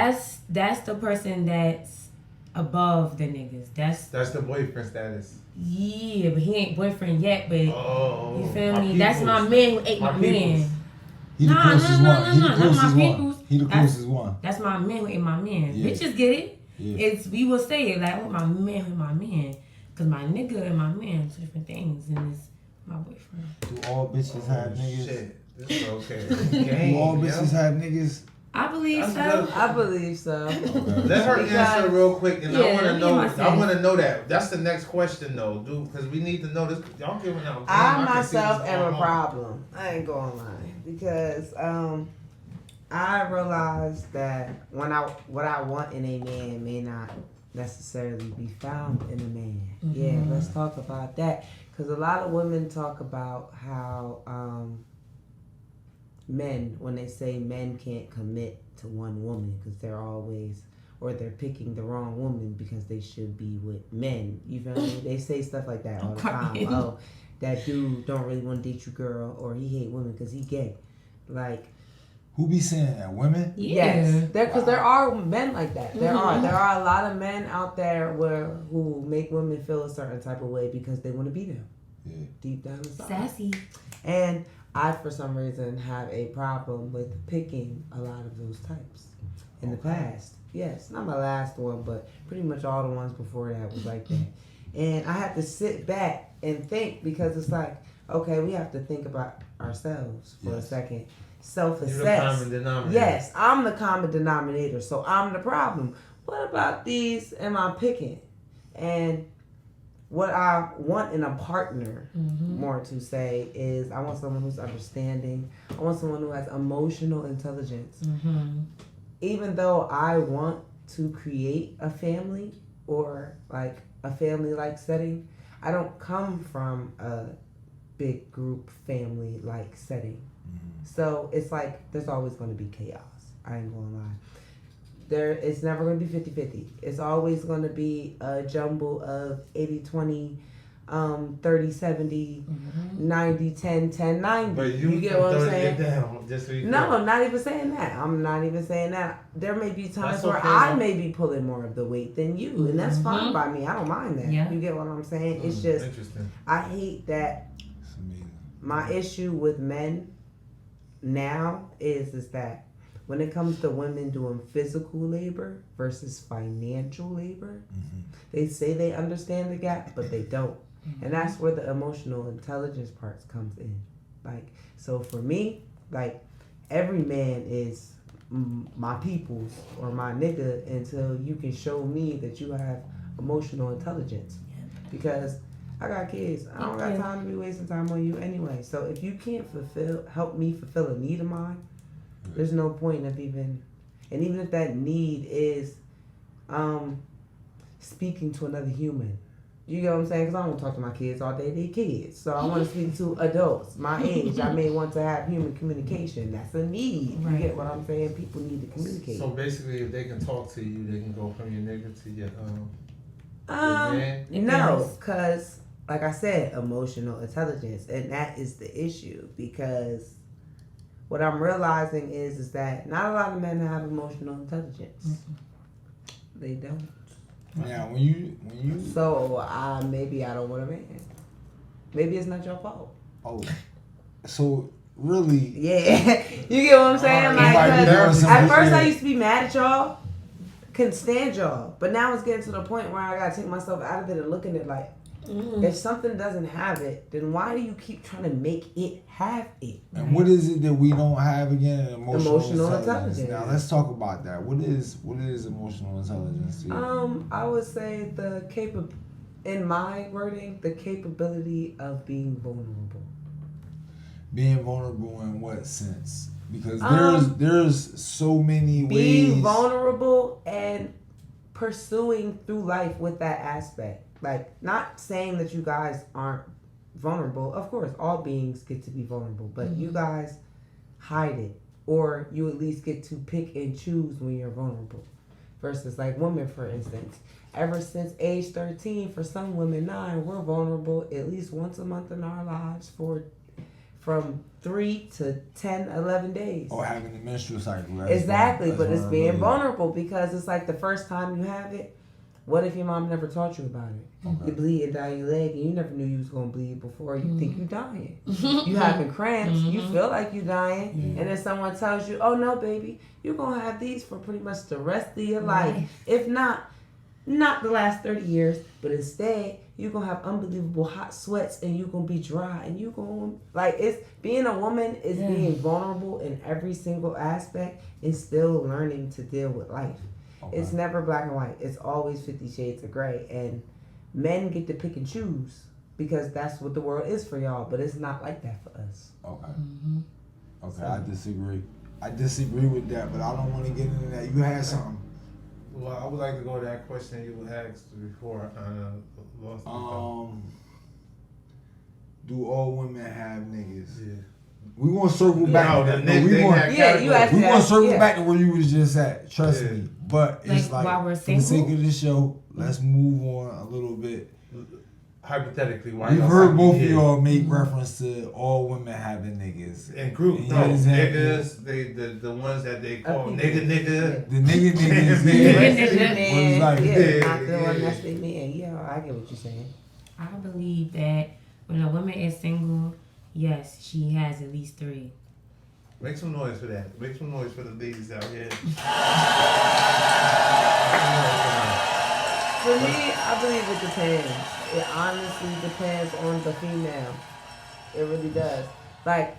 That's the person that's above the niggas. That's the boyfriend status. Yeah, but he ain't boyfriend yet, but Oh, you feel my me? That's my peoples. man who ate My my peoples. man. He the closest one. He the not my closest one. peoples. He the closest one. That's my man who ate my man. Yeah. Bitches get it. Yeah. We will say it like, oh, my man with my man. Because my nigga and my man, 2 different things. And it's my boyfriend. Do all bitches have niggas? Shit. This is okay. Do all bitches have niggas? I believe That's so. good. I believe so. Okay. Let her Because- answer real quick, and Yeah, I want to me know. myself. I want to know that. That's the next question, though, dude, because we need to know this. Y'all giving out. I can see myself what's am going a on. problem. I ain't gonna lie, because I realized that what I want in a man may not necessarily be found in a man. Mhm. Yeah, let's talk about that, because a lot of women talk about how men, when they say men can't commit to one woman because they're picking the wrong woman because they should be with men. You feel me? They say stuff like that all the time. Crying. Oh, that dude don't really want to date you, girl, or he hate women because he gay. Like, who be saying that? Women? yes, because there are men like that. There are a lot of men out there who make women feel a certain type of way because they want to be them. Yeah. Deep down inside. Sassy. And I, for some reason, have a problem with picking a lot of those types in the past. Yes, not my last one, but pretty much all the ones before that was like that. And I have to sit back and think because it's like, okay, we have to think about ourselves for a second. Self-assess. You're the common denominator. Yes, I'm the common denominator, so I'm the problem. What about these am I picking? And what I want in a partner, more to say, is I want someone who's understanding. I want someone who has emotional intelligence. Even though I want to create a family or like a family-like setting, I don't come from a big group family-like setting. So it's like there's always going to be chaos. I ain't going to lie. It's never going to be 50-50. It's always going to be a jumble of 80-20, 30-70, 90-10, 10-90. But you get what I'm saying? Down, just so No, I'm not even saying that. I'm not even saying that. There may be times where okay, I may be pulling more of the weight than you, and that's fine by me. I don't mind that. Yeah. You get what I'm saying? It's just, interesting. I hate that my issue with men now is that when it comes to women doing physical labor versus financial labor, they say they understand the gap, but they don't. And that's where the emotional intelligence parts comes in. Like, so for me, like, every man is my people's or my nigga until you can show me that you have emotional intelligence. Because I got kids. I don't got time to be wasting time on you anyway. So if you can't help me fulfill a need of mine, there's no point of even if that need is speaking to another human. You get what I'm saying? Because I don't talk to my kids all day. They kids. So I want to speak to adults my age. I may want to have human communication. That's a need. You get what I'm saying? People need to communicate. So basically, if they can talk to you, they can go from your nigga to your man? No, because like I said, emotional intelligence, and that is the issue. Because what I'm realizing is that not a lot of men have emotional intelligence. They don't. Yeah, when you So maybe I don't want a man. Maybe it's not your fault. Oh, so really? Yeah, you get what I'm saying? Like, at first I used to be mad at y'all, couldn't stand y'all, but now it's getting to the point where I gotta take myself out of it and looking at it like, if something doesn't have it, then why do you keep trying to make it have it? And what is it that we don't have again? Emotional intelligence. Now let's talk about that. What is emotional intelligence to you? I would say in my wording, the capability of being vulnerable. Being vulnerable in what sense? Because there's so many ways. Being vulnerable and pursuing through life with that aspect. Like, not saying that you guys aren't vulnerable. Of course, all beings get to be vulnerable, but you guys hide it, or you at least get to pick and choose when you're vulnerable. Versus like women, for instance, ever since age 13, for some women 9, we're vulnerable at least once a month in our lives from 3 to 10, 11 days. Or having the menstrual cycle. Exactly, but it's being vulnerable because it's like the first time you have it. What if your mom never taught you about it? Okay. You bleed down your leg and you never knew you was going to bleed before. You think you dying. You having cramps. You feel like you dying. And then someone tells you, oh no, baby, you're going to have these for pretty much the rest of your life. If not the last 30 years, but instead, you're going to have unbelievable hot sweats and you're going to be dry. And you're going to, like, it's being a woman is being vulnerable in every single aspect and still learning to deal with life. Okay. It's never black and white. It's always 50 shades of gray. And men get to pick and choose because that's what the world is for y'all. But it's not like that for us. Okay. Okay, so, I disagree. I disagree with that, but I don't want to get into that. You had something. Well, I would like to go to that question you asked before. I kind of lost do all women have niggas? Yeah. We want to circle back. You asked we want to circle back to where you was just at. Trust me. But it's like while we're for the sake of the show, let's move on a little bit. hypothetically, why We've y'all heard suck both of your y'all make reference to all women having niggas. in group, And no, you understand? niggas, the ones that they call nigga. The niggas, Yeah, yeah. Like, yeah, not the one that's their man. Yeah, I get what you're saying. I believe that when a woman is single, yes, she has at least 3. Make some noise for that. Make some noise for the ladies out here. For me, I believe it depends. It honestly depends on the female. It really does. Like,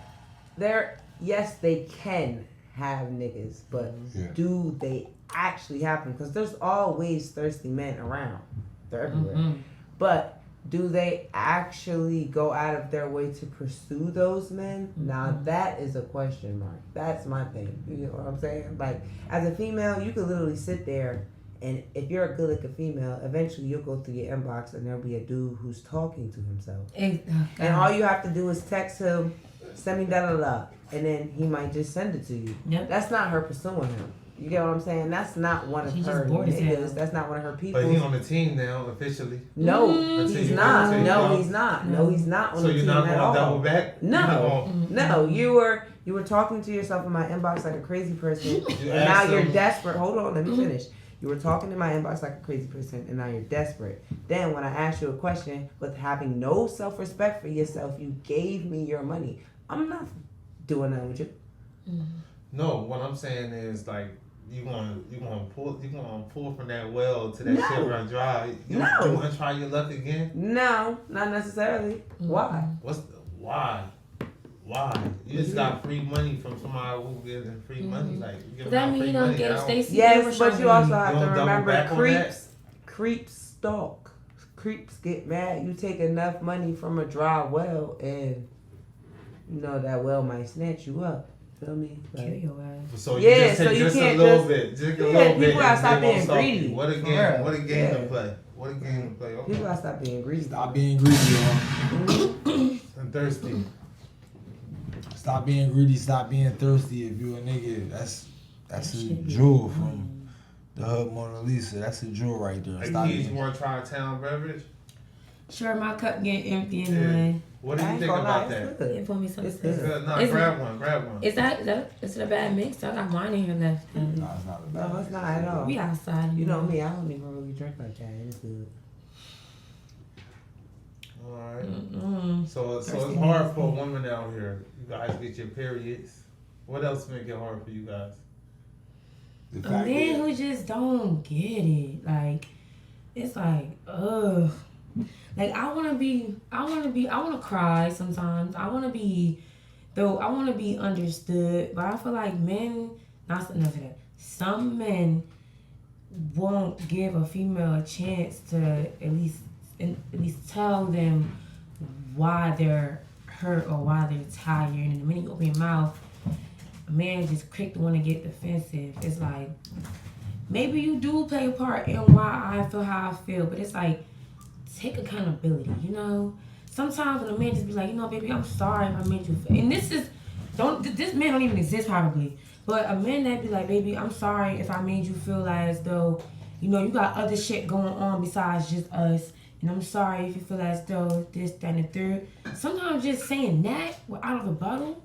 yes, they can have niggas, but do they actually have them? Because there's always thirsty men around. They're everywhere. Mm-hmm. But do they actually go out of their way to pursue those men? Mm-hmm. Now that is a question mark. That's my thing. You know what I'm saying? Like, as a female, you could literally sit there, and if you're a good looking female, eventually you'll go through your inbox and there'll be a dude who's talking to himself. And all you have to do is text him, send me da-da-da, and then he might just send it to you. Yep. That's not her pursuing him. You get what I'm saying? That's not one of She her just bored as hell. niggas. That's not one of her people. But he on the team now officially. No, Until he's you- not. until you No, go. he's not. No, he's not on So the you're team not at going all. to double back? No. You're not gonna- No, you were talking to yourself in my inbox like a crazy person, You and now asked you're him- desperate. Hold on, let me finish. You were talking in my inbox like a crazy person, and now you're desperate. Then when I asked you a question with having no self-respect for yourself, you gave me your money. I'm not doing that with you. No, what I'm saying is like you gonna pull from that well to that shit run dry. You wanna try your luck again? No, not necessarily. Why? Why? You just got free money from somebody who gives them free money. Like you give Does them that out mean free you don't money. get I don't- Stacey? Yes, but you also have You to don't double remember back on creeps stalk. Creeps get mad. You take enough money from a dry well, and you know that well might snatch you up. Feel me? Kill Like, your ass. So you Yeah, just so take you just a can't little just- bit, just a Yeah, little bit. people gotta and stop they won't being stop greedy. you. What a For game! real. What a game to Yeah. play! What a game to play! Okay. people gotta stop being greedy. Stop being greedy, y'all. I'm thirsty. Stop being greedy. Stop being thirsty. If you a nigga, that's That a shit be- jewel from the Hub Mona Lisa. That's a jewel right there. Hey, Stop kids, you being. want to try a town beverage? Sure, my cup getting empty Yeah. anyway. What do I you ain't think gonna lie, about it's that? good. Get for me some It's stuff. good. Good. Nah, Is grab one. Is it a bad mix? I got wine in here left. No, it's not a bad. No, it's not at all. We outside. You know me, I don't even really drink like that. It's good. All right. Mm-mm. So it's Thirsty hard man. for women out here. You guys get your periods. What else make it hard for you guys? The A fact man that who just don't get it. Like, it's like, ugh. Like, I want to cry sometimes. I want to be understood. But I feel like men, not enough of that. Some men won't give a female a chance to at least tell them why they're hurt or why they're tired. And the minute you open your mouth, a man just quick to want to get defensive. It's like, maybe you do play a part in why I feel how I feel, but it's like, take accountability, you know? Sometimes when a man just be like, you know, baby, I'm sorry if I made you feel, and this man don't even exist probably, but a man that be like, baby, I'm sorry if I made you feel like as though, you know, you got other shit going on besides just us, and I'm sorry if you feel as though this, that, and the third. Sometimes just saying that out of a bottle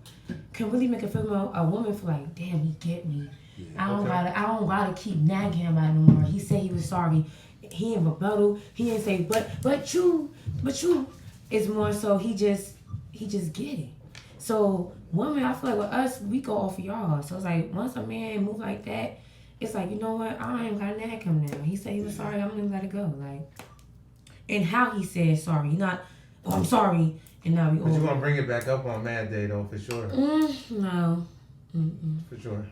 can really make a woman feel like, damn, he get me. I don't gotta keep nagging him about it no more. He said he was sorry. He ain't rebuttal. He ain't say, but you. It's more so he just get it. So women, I feel like with us, we go off of y'all. So it's like once a man move like that, it's like, you know what? I ain't gotta nag him now. He said he was sorry. I'm gonna let it go. Like, and how he said sorry, not I'm sorry, and now we But you over. gonna bring it back up on Mad Day though, for sure. No. Mm-mm. For sure.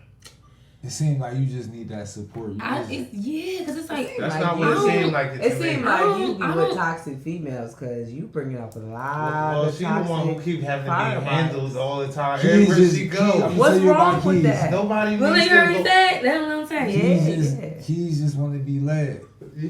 it seemed like you just need that support. You just- Because it's like That's Like not what it you- seemed like. It seemed like you be I with don't- toxic females because you bringing up a lot Well, of she the one who toxic keep having to fire be vibes. handled all the time. Keys Everywhere just- she Keys- go. I'm What's tell you about wrong with Keys. that? Nobody Well, needs you to heard go. that? That's what I'm saying. Yeah. Keys just want to be led. Yeah.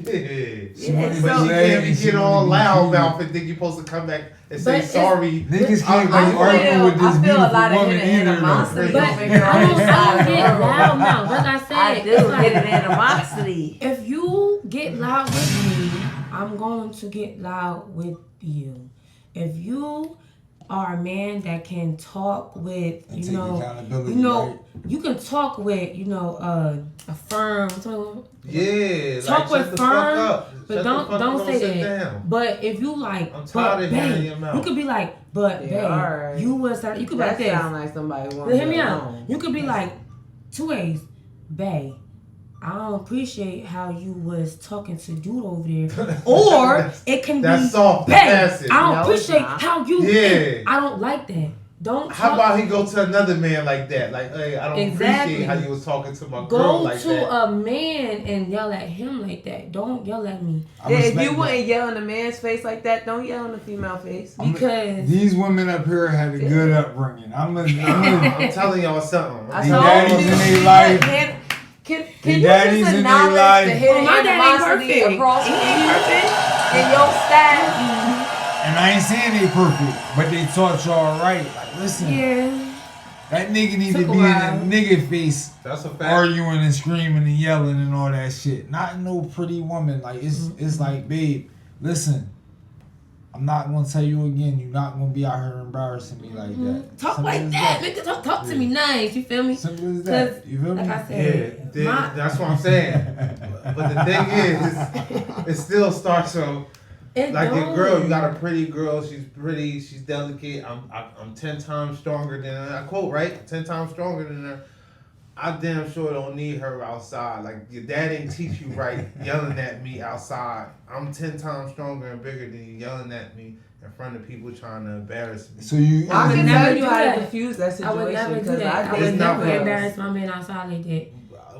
Yeah, But so- she can't be She getting wanna all be loud cute. mouth and think you're supposed to come back and say But it's- sorry. Niggas can't be I arguing with this I feel a beautiful lot of woman hidden either. animosity. But over But here on I this don't side of the get world. loud mouth. Like I said, I do it's like, hidden animosity. if you get loud with me, I'm going to get loud with you. If you are a man that can talk with, And take accountability, right? you can talk with, a firm. Yeah, Talk like, with shut the fuck firm, up. but Shut don't the fuck up, say sit that. down. But if you like, I'm tired of hearing your babe, mouth. you could be like, but Yeah, babe, alright. you was that. You could be That like this. sound like somebody But wants hear me to out. You could be like, 2 ways, babe. I don't appreciate how you was talking to dude over there. Or it can be, That's soft, babe, passive. I don't No, appreciate it's not. how you. Yeah. I don't like that. Don't. How talk- about he go to another man like that? Like, hey, I don't Exactly. appreciate how you was talking to my girl Go like to that. a man and yell at him like that. Don't yell at me I Yeah, if respect you that. wouldn't yell in a man's face like that, don't yell in a female face. because These women up here had a good upbringing. I'm telling y'all something. I The told daddies you, in their she life. had- Can The you daddies just in their acknowledge life. the hidden My dad ain't animosity perfect. across He the ain't years in your staff? And I ain't saying they perfect, but they taught y'all right. Like, listen, yeah. that nigga need to Took a be in while. a nigga face, That's a fact. arguing and screaming and yelling and all that shit. Not no pretty woman. Like it's like, babe, listen, I'm not gonna tell you again. You're not gonna be out here embarrassing me like that. Talk Simple like as that. Nigga, talk to me nice. You feel me? Simple as that. You feel me? Like I Yeah, said, that's what I'm saying. But the thing is, it still starts from like your girl. You got a pretty girl. She's pretty. She's delicate. I'm 10 times stronger than her. I quote right. 10 times stronger than her. I damn sure don't need her outside. Like your dad didn't teach you right, yelling at me outside. I'm 10 times stronger and bigger than you, yelling at me in front of people trying to embarrass me. So you. I would can never tell you do how that. to diffuse that I would situation never do because that. I I would did never not. embarrass my man outside like that.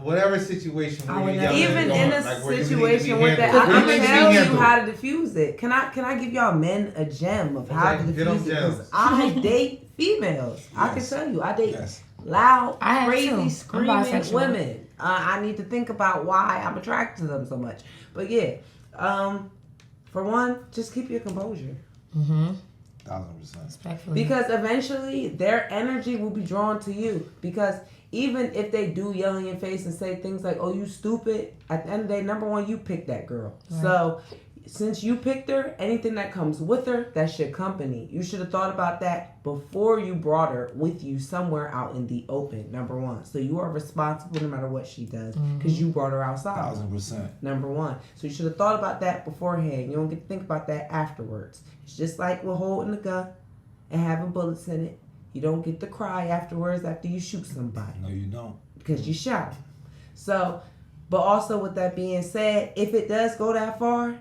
Whatever situation I where would you never- yelling Even at in me, a like, where you need to be situation with that, handled. I Where can need to be tell you handled. how to diffuse it. Can I give y'all men a gem of how to Okay, get 'em diffuse it? gems. Because I date females. I can Yes. tell you, I date Yes. loud, I have crazy, too. I'm screaming bisexual. women. I need to think about why I'm attracted to them so much. But yeah, for one, just keep your composure. 1000%. Respectfully. Because eventually their energy will be drawn to you. Because even if they do yell in your face and say things like, oh, you stupid, at the end of the day, number one, you picked that girl. Right. So since you picked her, anything that comes with her, that's your company. You should have thought about that before you brought her with you somewhere out in the open, number one. So you are responsible no matter what she does because you brought her outside. 1000%. Number one. So you should have thought about that beforehand. You don't get to think about that afterwards. It's just like with holding a gun and having bullets in it. You don't get to cry afterwards after you shoot somebody No, you don't. because you shot him. So, but also with that being said, if it does go that far,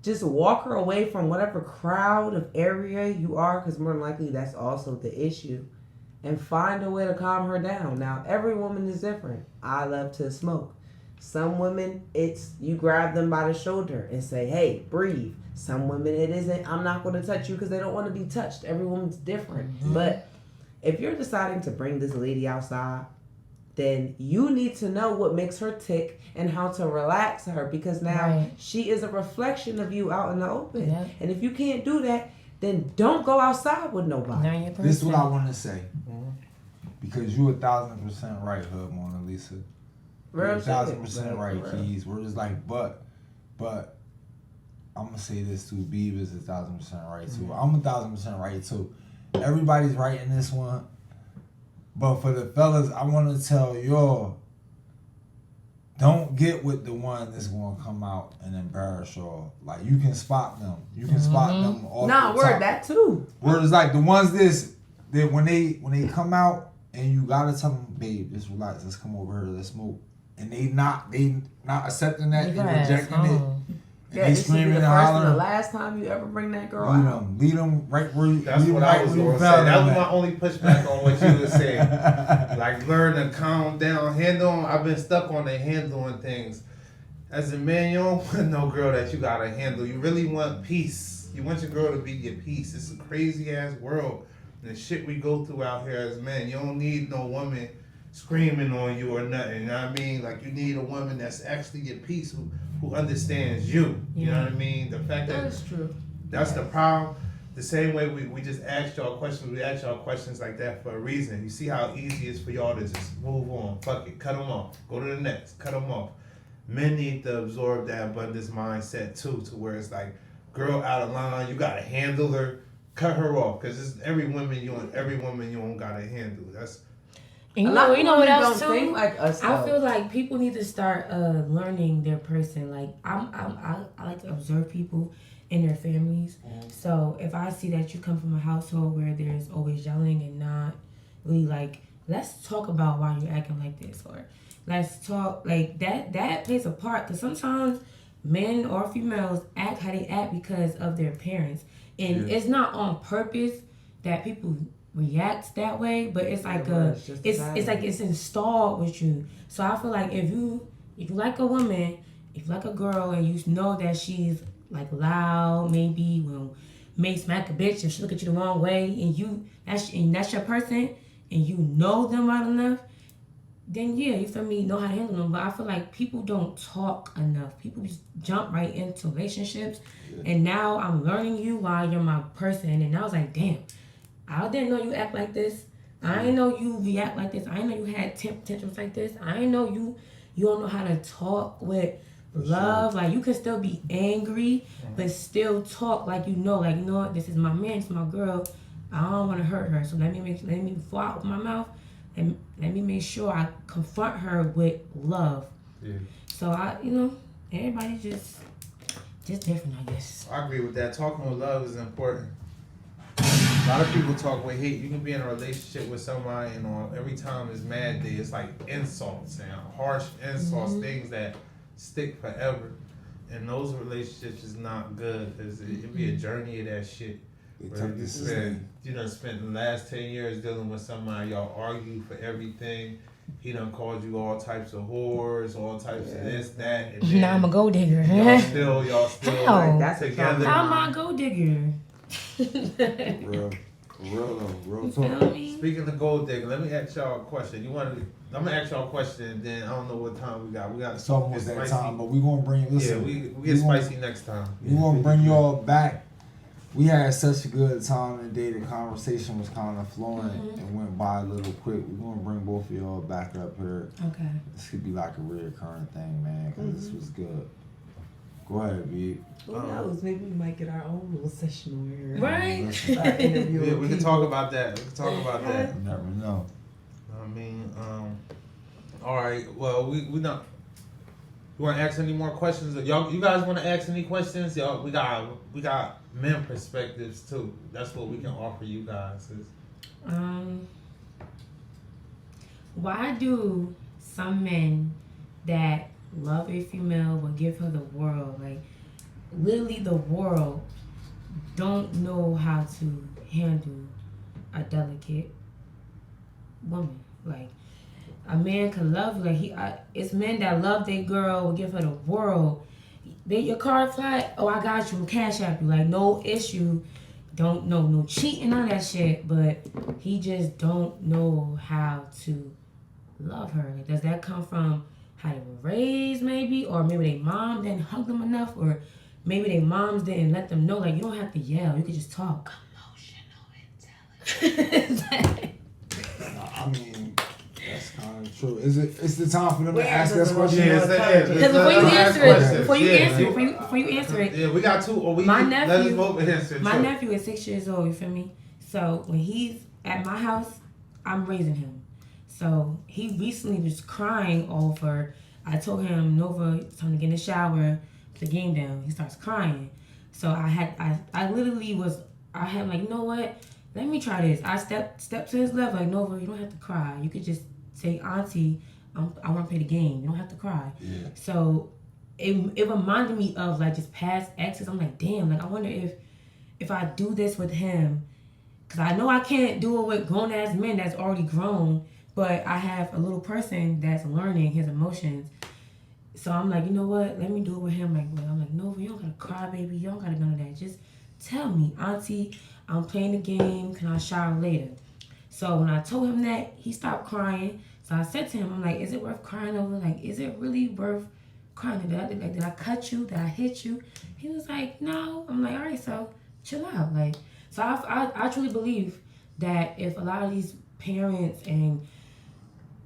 just walk her away from whatever crowd of area you are, because more than likely that's also the issue, and find a way to calm her down. Now, every woman is different. I love to smoke. Some women, it's you grab them by the shoulder and say, hey, breathe. Some women, it isn't, I'm not going to touch you because they don't want to be touched. Every woman's different. But if you're deciding to bring this lady outside, then you need to know what makes her tick and how to relax her, because now Right. she is a reflection of you out in the open. Yep. And if you can't do that, then don't go outside with nobody. Learn your person. This is what I want to say. Because you 1000% right, Hood Mona Lisa. You're Real shit. 1000% right, For real. Keys. We're just like, but I'm gonna say this too. Beav is 1000% right too. I'm 1000% right too. Everybody's right in this one. But for the fellas, I want to tell y'all, don't get with the one that's gonna come out and embarrass y'all. Like, you can spot them. You can spot them off Nah, the word, top. that too. Word is like the ones that when they come out and you gotta tell them, babe, just relax, let's come over here, let's smoke. And they not accepting that, Leave they her ass rejecting it. home. And Yeah, they this should be screaming the and first and the hollering. last time you ever bring that girl out. Lead them right where you. That's lead 'em what right I was where you going to say. found That them was my at. only pushback on what you were saying. Like, learn to calm down, handle 'em. I've been stuck on the handling things. As a man, you don't want no girl that you got to handle. You really want peace. You want your girl to be your peace. It's a crazy-ass world. And the shit we go through out here as men, you don't need no woman screaming on you or nothing. You know what I mean? Like, you need a woman that's actually your peace, who understands you. You know what I mean? The fact That that is true. that's the problem. The same way we just asked y'all questions, we ask y'all questions like that for a reason. You see how easy it is for y'all to just move on. Fuck it. Cut them off. Go to the next. Cut them off. men need to absorb that abundance mindset too, to where it's like, girl out of line, you gotta handle her, cut her off, because it's every woman you don't gotta handle. That's And A lot of you know what women else don't too? think like us, I though. feel like people need to start learning their person. Like I like to observe people and their families. So if I see that you come from a household where there's always yelling and not really like, let's talk about why you're acting like this, or let's talk like that plays a part, because sometimes men or females act how they act because of their parents, and it's not on purpose that people react that way, but it's like it's like it's installed with you. So I feel like if you like a woman, if you like a girl and you know that she's like loud, maybe may smack a bitch if she look at you the wrong way, and that's your person, and you know them well enough, then yeah, you feel me, know how to handle them. But I feel like people don't talk enough. People just jump right into relationships, and now I'm learning you while you're my person, and I was like, damn, I didn't know you act like this. I didn't know you react like this. I didn't know you had tantrums like this. I didn't know you don't know how to talk with love. Like, you can still be angry, but still talk like you know what, this is my man, this is my girl. I don't want to hurt her. So let me before I open my mouth, and let me make sure I confront her with love. Yeah. So everybody just different, I guess. I agree with that. Talking with love is important. A lot of people talk with hate. You can be in a relationship with somebody, and every time it's mad day, it's like insults and harsh insults, things that stick forever. And those relationships is not good, because it be a journey of that shit. Where you done spent the last 10 years dealing with somebody, y'all argue for everything. He done called you all types of whores, all types of this, that, and then Now I'm a gold digger. y'all still How? like, That's together. How am I a gold digger? Real Feel talk. me? Speaking of gold digger, let me ask y'all a question. I'm gonna ask y'all a question, and then I don't know what time we got. We got It's almost that spicy. time, but we gonna bring. Listen, Yeah, we get spicy next time. We gonna bring y'all back. We had such a good time today. The conversation was kind of flowing and went by a little quick. We're gonna bring both of y'all back up here. Okay. This could be like a reoccurring thing, man, because this was good. Go ahead, B. Who knows? Maybe we might get our own little session over here. Right. Start interviewing Yeah, we can people. talk about that. We can talk about that. You never know. I mean, all right. Well, we not. You want to ask any more questions? You guys want to ask any questions? Y'all, we got men perspectives too. That's what we can offer you guys. Why do some men that love a female will give her the world, like literally the world, don't know how to handle a delicate woman? Like, a man can love you. Like it's men that love their girl, will give her the world. Your car flat, oh, I got you, cash app you, like no issue. Don't know no cheating on that shit, but he just don't know how to love her. Like, does that come from how they were raised, maybe, or maybe their mom didn't hug them enough, or maybe their moms didn't let them know, like, you don't have to yell, you could just talk. Emotional intelligence. I mean, that's kind of true. It's the time for them to ask us questions. questions. Yeah, it's the end. Because before you answer it, before you Yeah. answer it, Yeah, we got two. Or we My let us nephew- both answer. my too. nephew is 6 years old, you feel me? So when he's at my house, I'm raising him. So he recently was crying over, I told him, Nova, it's time to get in the shower, put the game down. He starts crying. So I had like, you know what? Let me try this. I stepped to his left, like, Nova, you don't have to cry. You could just say, Auntie, I want to play the game. You don't have to cry. Yeah. So it reminded me of like just past exes. I'm like, damn, like I wonder if I do this with him, because I know I can't do it with grown ass men that's already grown, but I have a little person that's learning his emotions. So I'm like, you know what? Let me do it with him. Like, well, I'm like, no, you don't gotta cry, baby. You don't gotta none of that. Just tell me, Auntie, I'm playing the game. Can I shower later? So when I told him that, he stopped crying. So I said to him, I'm like, is it worth crying over? Like, is it really worth crying? Did I cut you? Did I hit you? He was like, no. I'm like, all right, so chill out. Like, so I truly believe that if a lot of these parents and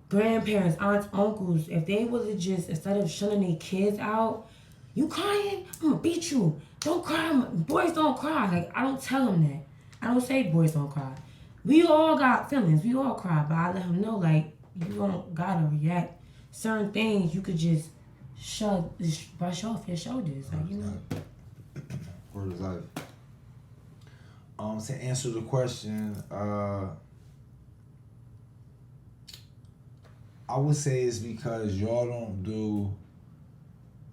grandparents, aunts, uncles, if they was to just, instead of shunning their kids out, you crying? I'm gonna beat you. Don't cry. Boys don't cry. Like, I don't tell them that. I don't say boys don't cry. We all got feelings. We all cry. But I let them know, like, you don't gotta react. Certain things you could just brush off your shoulders. Like, you know. Word is life. To answer the question, I would say it's because y'all don't do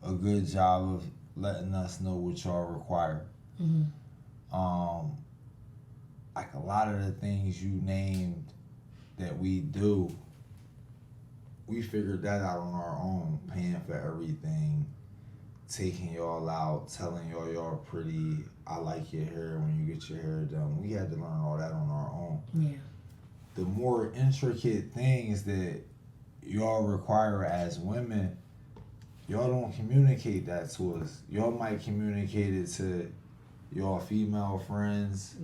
a good job of letting us know what y'all require. Like a lot of the things you named that we do, we figured that out on our own, paying for everything, taking y'all out, telling y'all pretty, I like your hair when you get your hair done. We had to learn all that on our own. Yeah. The more intricate things that y'all require as women, y'all don't communicate that to us. Y'all might communicate it to y'all female friends,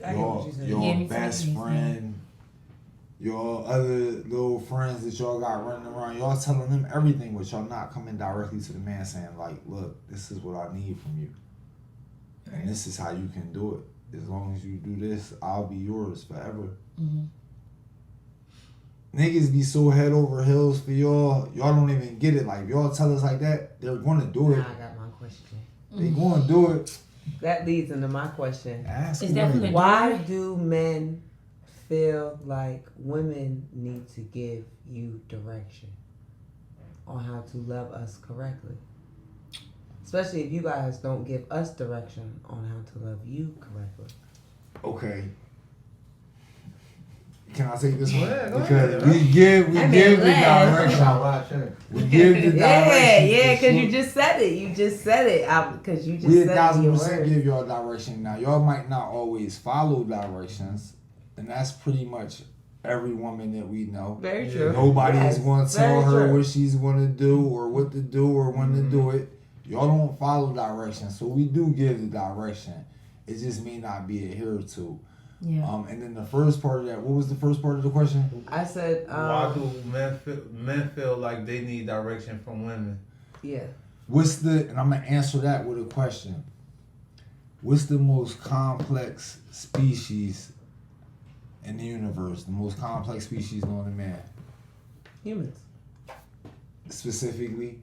your best friend, your other little friends that y'all got running around. Y'all telling them everything, but y'all not coming directly to the man saying, like, look, this is what I need from you. And this is how you can do it. As long as you do this, I'll be yours forever. Niggas be so head over heels for y'all. Y'all don't even get it. Like, if y'all tell us like that, they're gonna do it. Now I got my question. They gonna do it. That leads into my question. Ask Is that from the Why do men feel like women need to give you direction on how to love us correctly? Especially if you guys don't give us direction on how to love you correctly. Okay. Can I take this one? Yeah, go Because ahead, we give the direction. We give the direction. Yeah, for because sure. you just said it. You just said it. Because you just We said it in your 1,000% words. give y'all direction. Now, y'all might not always follow directions, and that's pretty much every woman that we know. Very Yeah. true. Nobody Yes, is going to tell very her true. what she's going to do or what to do or when to do it. Y'all don't follow direction, so we do give the direction. It just may not be adhered to. Yeah. And then the first part of that, what was the first part of the question? I said, Why do men feel like they need direction from women? yeah. And I'm going to answer that with a question. What's the most complex species in the universe? The most complex species known to man? Humans. Specifically?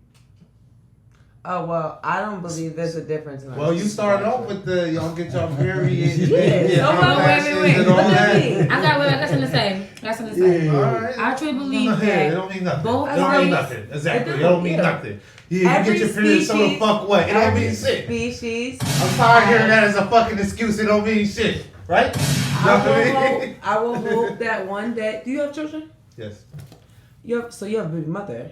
Oh, well, I don't believe there's a difference in Well, you started off with the y'all get y'all period. Yeah. Wait. and all What does that. that mean? I got something to say. Yeah. All right. I truly believe It that don't mean nothing. both It don't mean parties- nothing. Exactly. It It don't mean don't, yeah. nothing. Yeah, you Every get your period so the species- fuck what? It don't Every mean shit. species. I'm tired of hearing that as a fucking excuse. It don't mean shit. Right? I will hope that one day. Do you have children? Yes. You have a baby mother.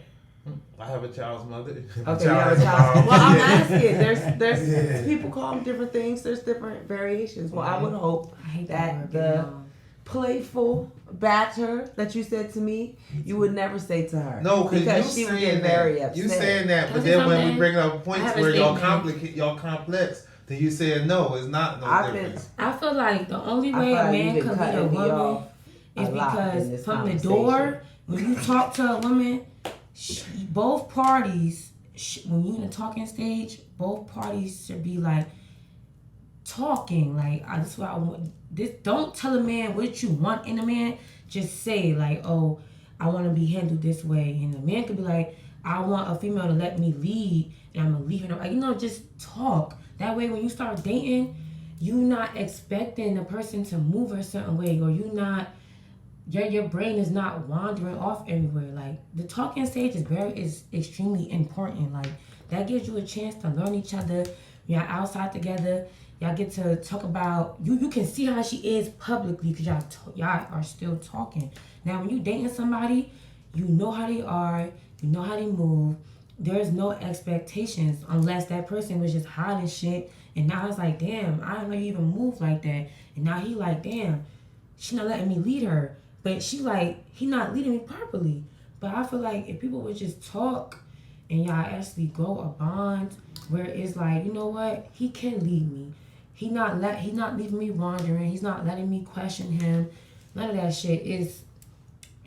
I have a child's mother. Okay, you have a child. Well, I'm asking. There's people call them different things. There's different variations. Well, I would hope I hate that that the word. playful banter that you said to me, you would never say to her. No, because she you would saying get very that. upset. You saying that, Can but I say then when we something? bring up I points have a where y'all statement. y'all complex, then you saying no, it's not no I've been- difference. I feel like the only I way feel a like man you've been could lead a cutting me woman off is a lot in because this from the conversation. door, when you talk to a woman, both parties, when you in the talking stage, both parties should be like talking. Like, that's what I want. Don't tell a man what you want in a man. Just say like, oh, I want to be handled this way, and the man could be like, I want a female to let me lead, and I'm gonna leave her. Like, just talk. That way, when you start dating, you not expecting the person to move a certain way, or you not. Your brain is not wandering off everywhere. Like, the talking stage is extremely important. Like, that gives you a chance to learn each other. Y'all outside together. Y'all get to talk about you can see how she is publicly because y'all are still talking. Now, when you dating somebody, you know how they are, you know how they move. There's no expectations unless that person was just hiding shit. And now it's like, damn, I didn't know you even move like that. And now he like, damn, she not letting me lead her. But she like, he not leading me properly. But I feel like if people would just talk and y'all actually grow a bond where it's like, you know what, he can lead me. He's not leaving me wandering. He's not letting me question him. None of that shit is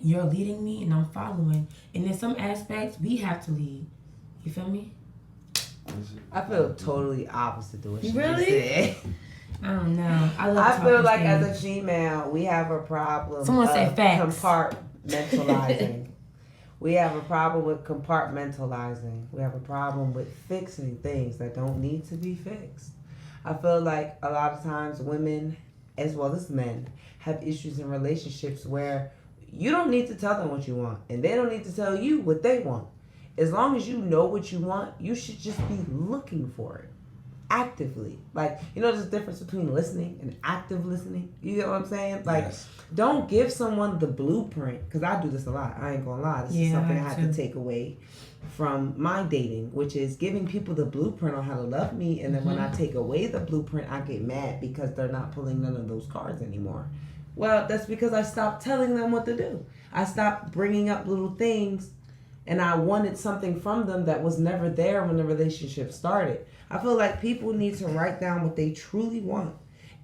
you're leading me and I'm following. And in some aspects, we have to lead. You feel me? I feel totally opposite to what she Really? said. I don't know. I feel like as a female, we have a problem Someone of say facts. compartmentalizing. We have a problem with compartmentalizing. We have a problem with fixing things that don't need to be fixed. I feel like a lot of times women, as well as men, have issues in relationships where you don't need to tell them what you want, and they don't need to tell you what they want. As long as you know what you want, you should just be looking for it actively. Like, you know, there's a difference between listening and active listening. You get what I'm saying? Like, Yes. don't give someone the blueprint, because I do this a lot. I ain't gonna lie. This is something I had to take away from my dating, which is giving people the blueprint on how to love me, and then when I take away the blueprint, I get mad because they're not pulling none of those cards anymore. Well, that's because I stopped telling them what to do. I stopped bringing up little things, and I wanted something from them that was never there when the relationship started. I feel like people need to write down what they truly want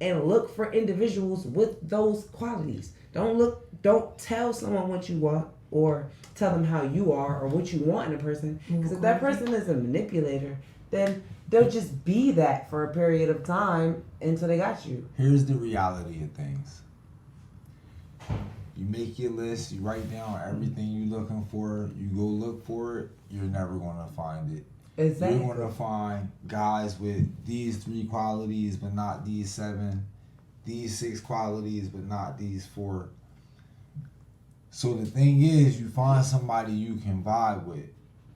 and look for individuals with those qualities. Don't tell someone what you want or tell them how you are or what you want in a person. Because if that person is a manipulator, then they'll just be that for a period of time until they got you. Here's the reality of things. You make your list, you write down everything you're looking for, you go look for it, you're never going to find it. Exactly. You're going to find guys with these 3 qualities but not these 7, these 6 qualities but not these 4. So the thing is, you find somebody you can vibe with.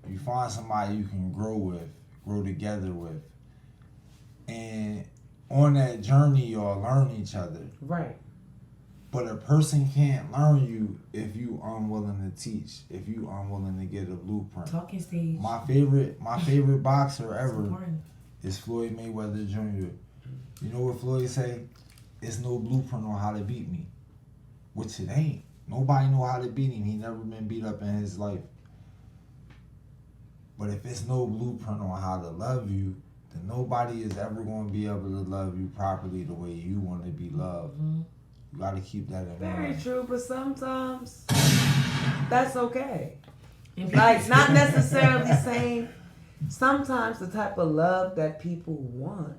You find somebody you can grow together with. And on that journey, y'all learn each other. Right. But a person can't learn you if you unwilling to teach, if you unwilling to get a blueprint. Talking stage. My favorite boxer ever Important. is Floyd Mayweather Jr. You know what Floyd say? It's no blueprint on how to beat me. Which it ain't. Nobody know how to beat him. He never been beat up in his life. But if it's no blueprint on how to love you, then nobody is ever going to be able to love you properly the way you want to be loved. Mm-hmm. You got to keep that in mind. Very true, but sometimes that's okay. Like, not necessarily saying sometimes the type of love that people want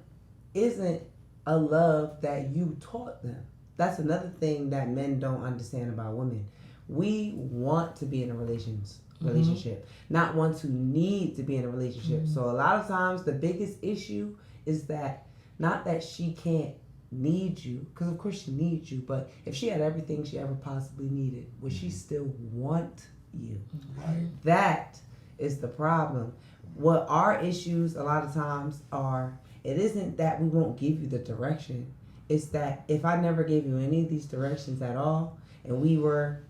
isn't a love that you taught them. That's another thing that men don't understand about women. We want to be in a relationship, not want to need to be in a relationship. So a lot of times the biggest issue is that not that she can't need you, because of course she needs you, but if she had everything she ever possibly needed, would she still want you? Right. That is the problem. What our issues a lot of times are, it isn't that we won't give you the direction. It's that if I never gave you any of these directions at all, and we were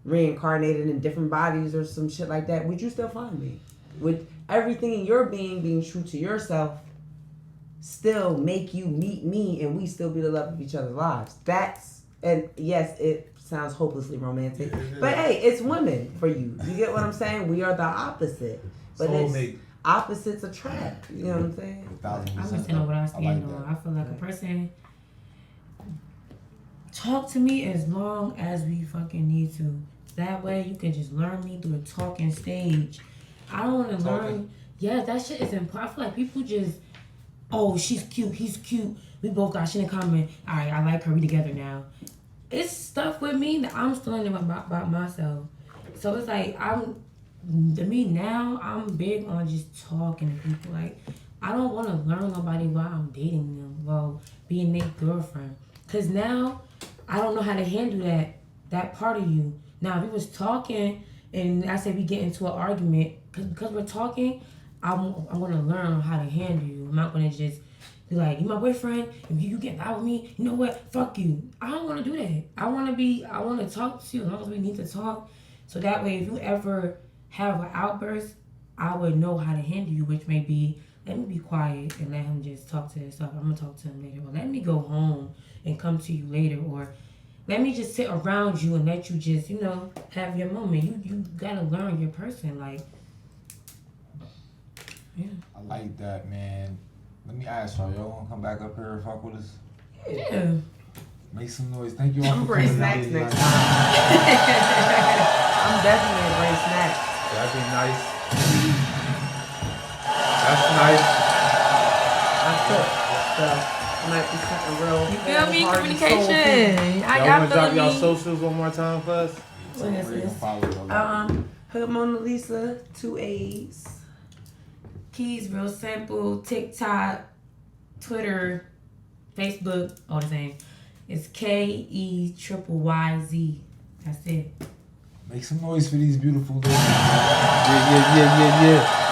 reincarnated in different bodies or some shit like that, would you still find me? Would everything in your being true to yourself, still make you meet me and we still be the love of each other's lives? And yes, it sounds hopelessly romantic, but hey, it's women for you. You get what I'm saying? We are the opposite, but it's opposites attract. You know what I'm saying? I'm just saying what I stand on. I feel like a person talk to me as long as we fucking need to. That way you can just learn me through the talking stage. I don't want to learn. Yeah, that shit is important. I feel like people just, oh, she's cute, he's cute, we both got shit in common. All right, I like her, we together now. It's stuff with me that I'm still learning about myself. So it's like, I'm big on just talking to people. Like, I don't want to learn nobody while I'm dating them, while being their girlfriend. Because now, I don't know how to handle that part of you. Now, if we was talking, and I say we get into an argument, because we're talking, I'm going to learn how to handle you. I'm not going to just be like, you my boyfriend, if you get out with me, you know what, fuck you. I don't want to do that. I want to talk to you as long as we need to talk. So that way, if you ever have an outburst, I would know how to handle you, which may be, let me be quiet and let him just talk to himself. I'm going to talk to him later. Or let me go home and come to you later. Or let me just sit around you and let you just, have your moment. You got to learn your person. Like, yeah. I like that, man. Let me ask y'all gonna come back up here and fuck with us? Yeah. Make some noise. Thank you all I'm for bring coming out. snacks next time. I'm definitely gonna bring snacks. That'd be nice. That's nice. I cook, so it might be something real. You feel me? hearty, Communication. Y'all wanna drop y'all socials one more time for us? What is Where you this? gonna follow us? Hood Mona Lisa, 2 A's. Keys, real simple. TikTok, Twitter, Facebook, all the same. It's KEYYZ. That's it. Make some noise for these beautiful ladies. Yeah.